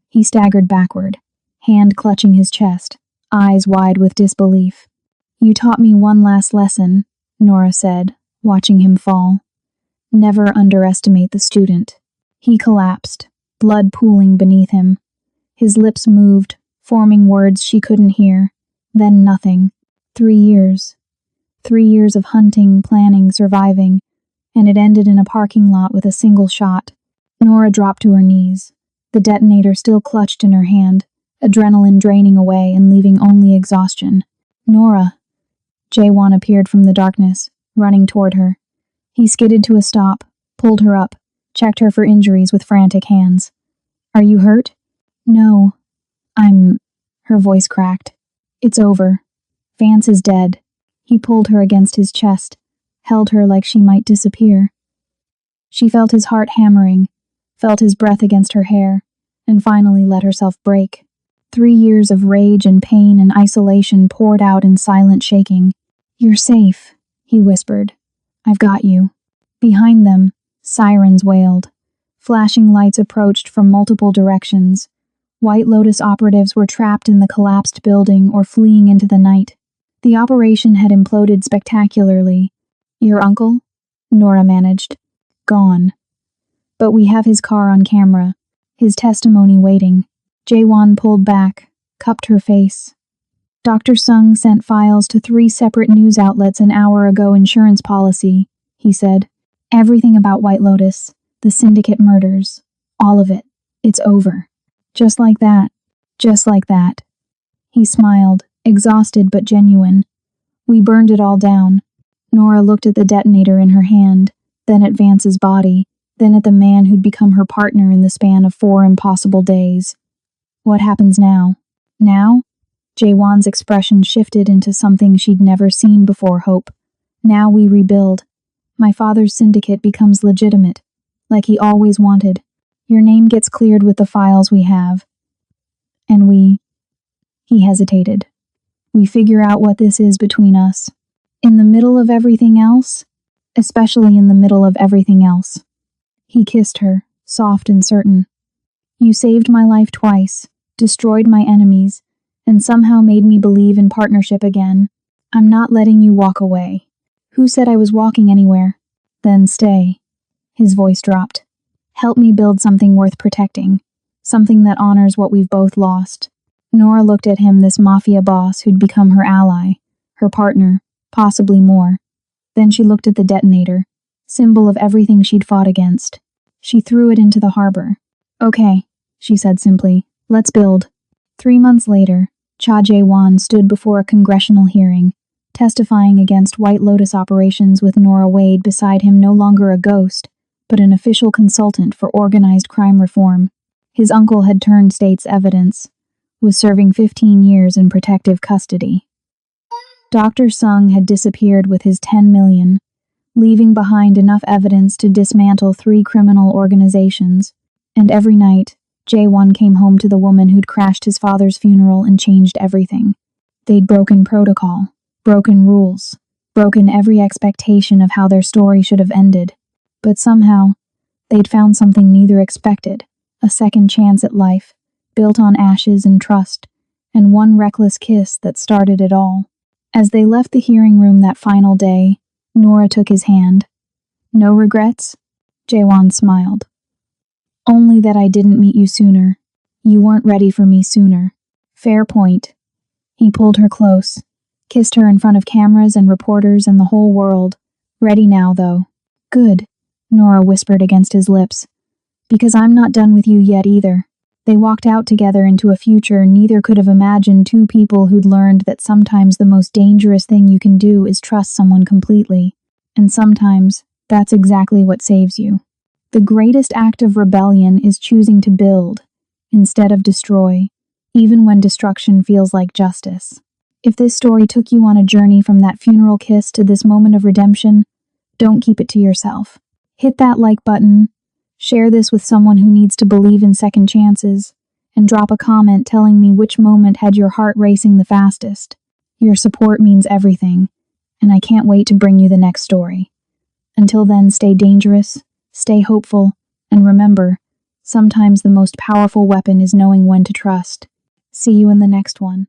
He staggered backward, hand clutching his chest, eyes wide with disbelief. You taught me one last lesson, Nora said, watching him fall. Never underestimate the student. He collapsed, blood pooling beneath him. His lips moved, forming words she couldn't hear. Then nothing. 3 years. 3 years of hunting, planning, surviving, and it ended in a parking lot with a single shot. Nora dropped to her knees, the detonator still clutched in her hand, adrenaline draining away and leaving only exhaustion. Nora. Jaewon appeared from the darkness, running toward her. He skidded to a stop, pulled her up, checked her for injuries with frantic hands. Are you hurt? No. Her voice cracked. It's over. Vance is dead. He pulled her against his chest, held her like she might disappear. She felt his heart hammering, felt his breath against her hair, and finally let herself break. 3 years of rage and pain and isolation poured out in silent shaking. You're safe, he whispered. I've got you. Behind them, sirens wailed. Flashing lights approached from multiple directions. White Lotus operatives were trapped in the collapsed building or fleeing into the night. The operation had imploded spectacularly. Your uncle? Nora managed. Gone. But we have his car on camera, his testimony waiting. Jaewon pulled back, cupped her face. Dr. Sung sent files to 3 separate news outlets an hour ago. Insurance policy, he said. Everything about White Lotus, the syndicate murders, all of it. It's over. Just like that. Just like that. He smiled, exhausted but genuine. We burned it all down. Nora looked at the detonator in her hand, then at Vance's body, then at the man who'd become her partner in the span of 4 impossible days. What happens now? Now? Jaewon's expression shifted into something she'd never seen before. Hope. Now we rebuild. My father's syndicate becomes legitimate, like he always wanted. Your name gets cleared with the files we have. And he hesitated. We figure out what this is between us. In the middle of everything else? Especially in the middle of everything else. He kissed her, soft and certain. You saved my life twice, destroyed my enemies, and somehow made me believe in partnership again. I'm not letting you walk away. Who said I was walking anywhere? Then stay. His voice dropped. Help me build something worth protecting. Something that honors what we've both lost. Nora looked at him, this mafia boss who'd become her ally, her partner, possibly more. Then she looked at the detonator, symbol of everything she'd fought against. She threw it into the harbor. Okay, she said simply. Let's build. 3 months later, Cha Jae-won stood before a congressional hearing, testifying against White Lotus operations with Nora Wade beside him, no longer a ghost, but an official consultant for organized crime reform. His uncle had turned state's evidence, was serving 15 years in protective custody. Dr. Sung had disappeared with his 10 million, leaving behind enough evidence to dismantle 3 criminal organizations, and every night, Jae-won came home to the woman who'd crashed his father's funeral and changed everything. They'd broken protocol, broken rules, broken every expectation of how their story should have ended. But somehow, they'd found something neither expected, a second chance at life, built on ashes and trust, and one reckless kiss that started it all. As they left the hearing room that final day, Nora took his hand. No regrets? Jae-won smiled. Only that I didn't meet you sooner. You weren't ready for me sooner. Fair point. He pulled her close, kissed her in front of cameras and reporters and the whole world. Ready now, though. Good, Nora whispered against his lips. Because I'm not done with you yet either. They walked out together into a future neither could have imagined, 2 people who'd learned that sometimes the most dangerous thing you can do is trust someone completely. And sometimes, that's exactly what saves you. The greatest act of rebellion is choosing to build, instead of destroy, even when destruction feels like justice. If this story took you on a journey from that funeral kiss to this moment of redemption, don't keep it to yourself. Hit that like button, share this with someone who needs to believe in second chances, and drop a comment telling me which moment had your heart racing the fastest. Your support means everything, and I can't wait to bring you the next story. Until then, stay dangerous, stay hopeful, and remember, sometimes the most powerful weapon is knowing when to trust. See you in the next one.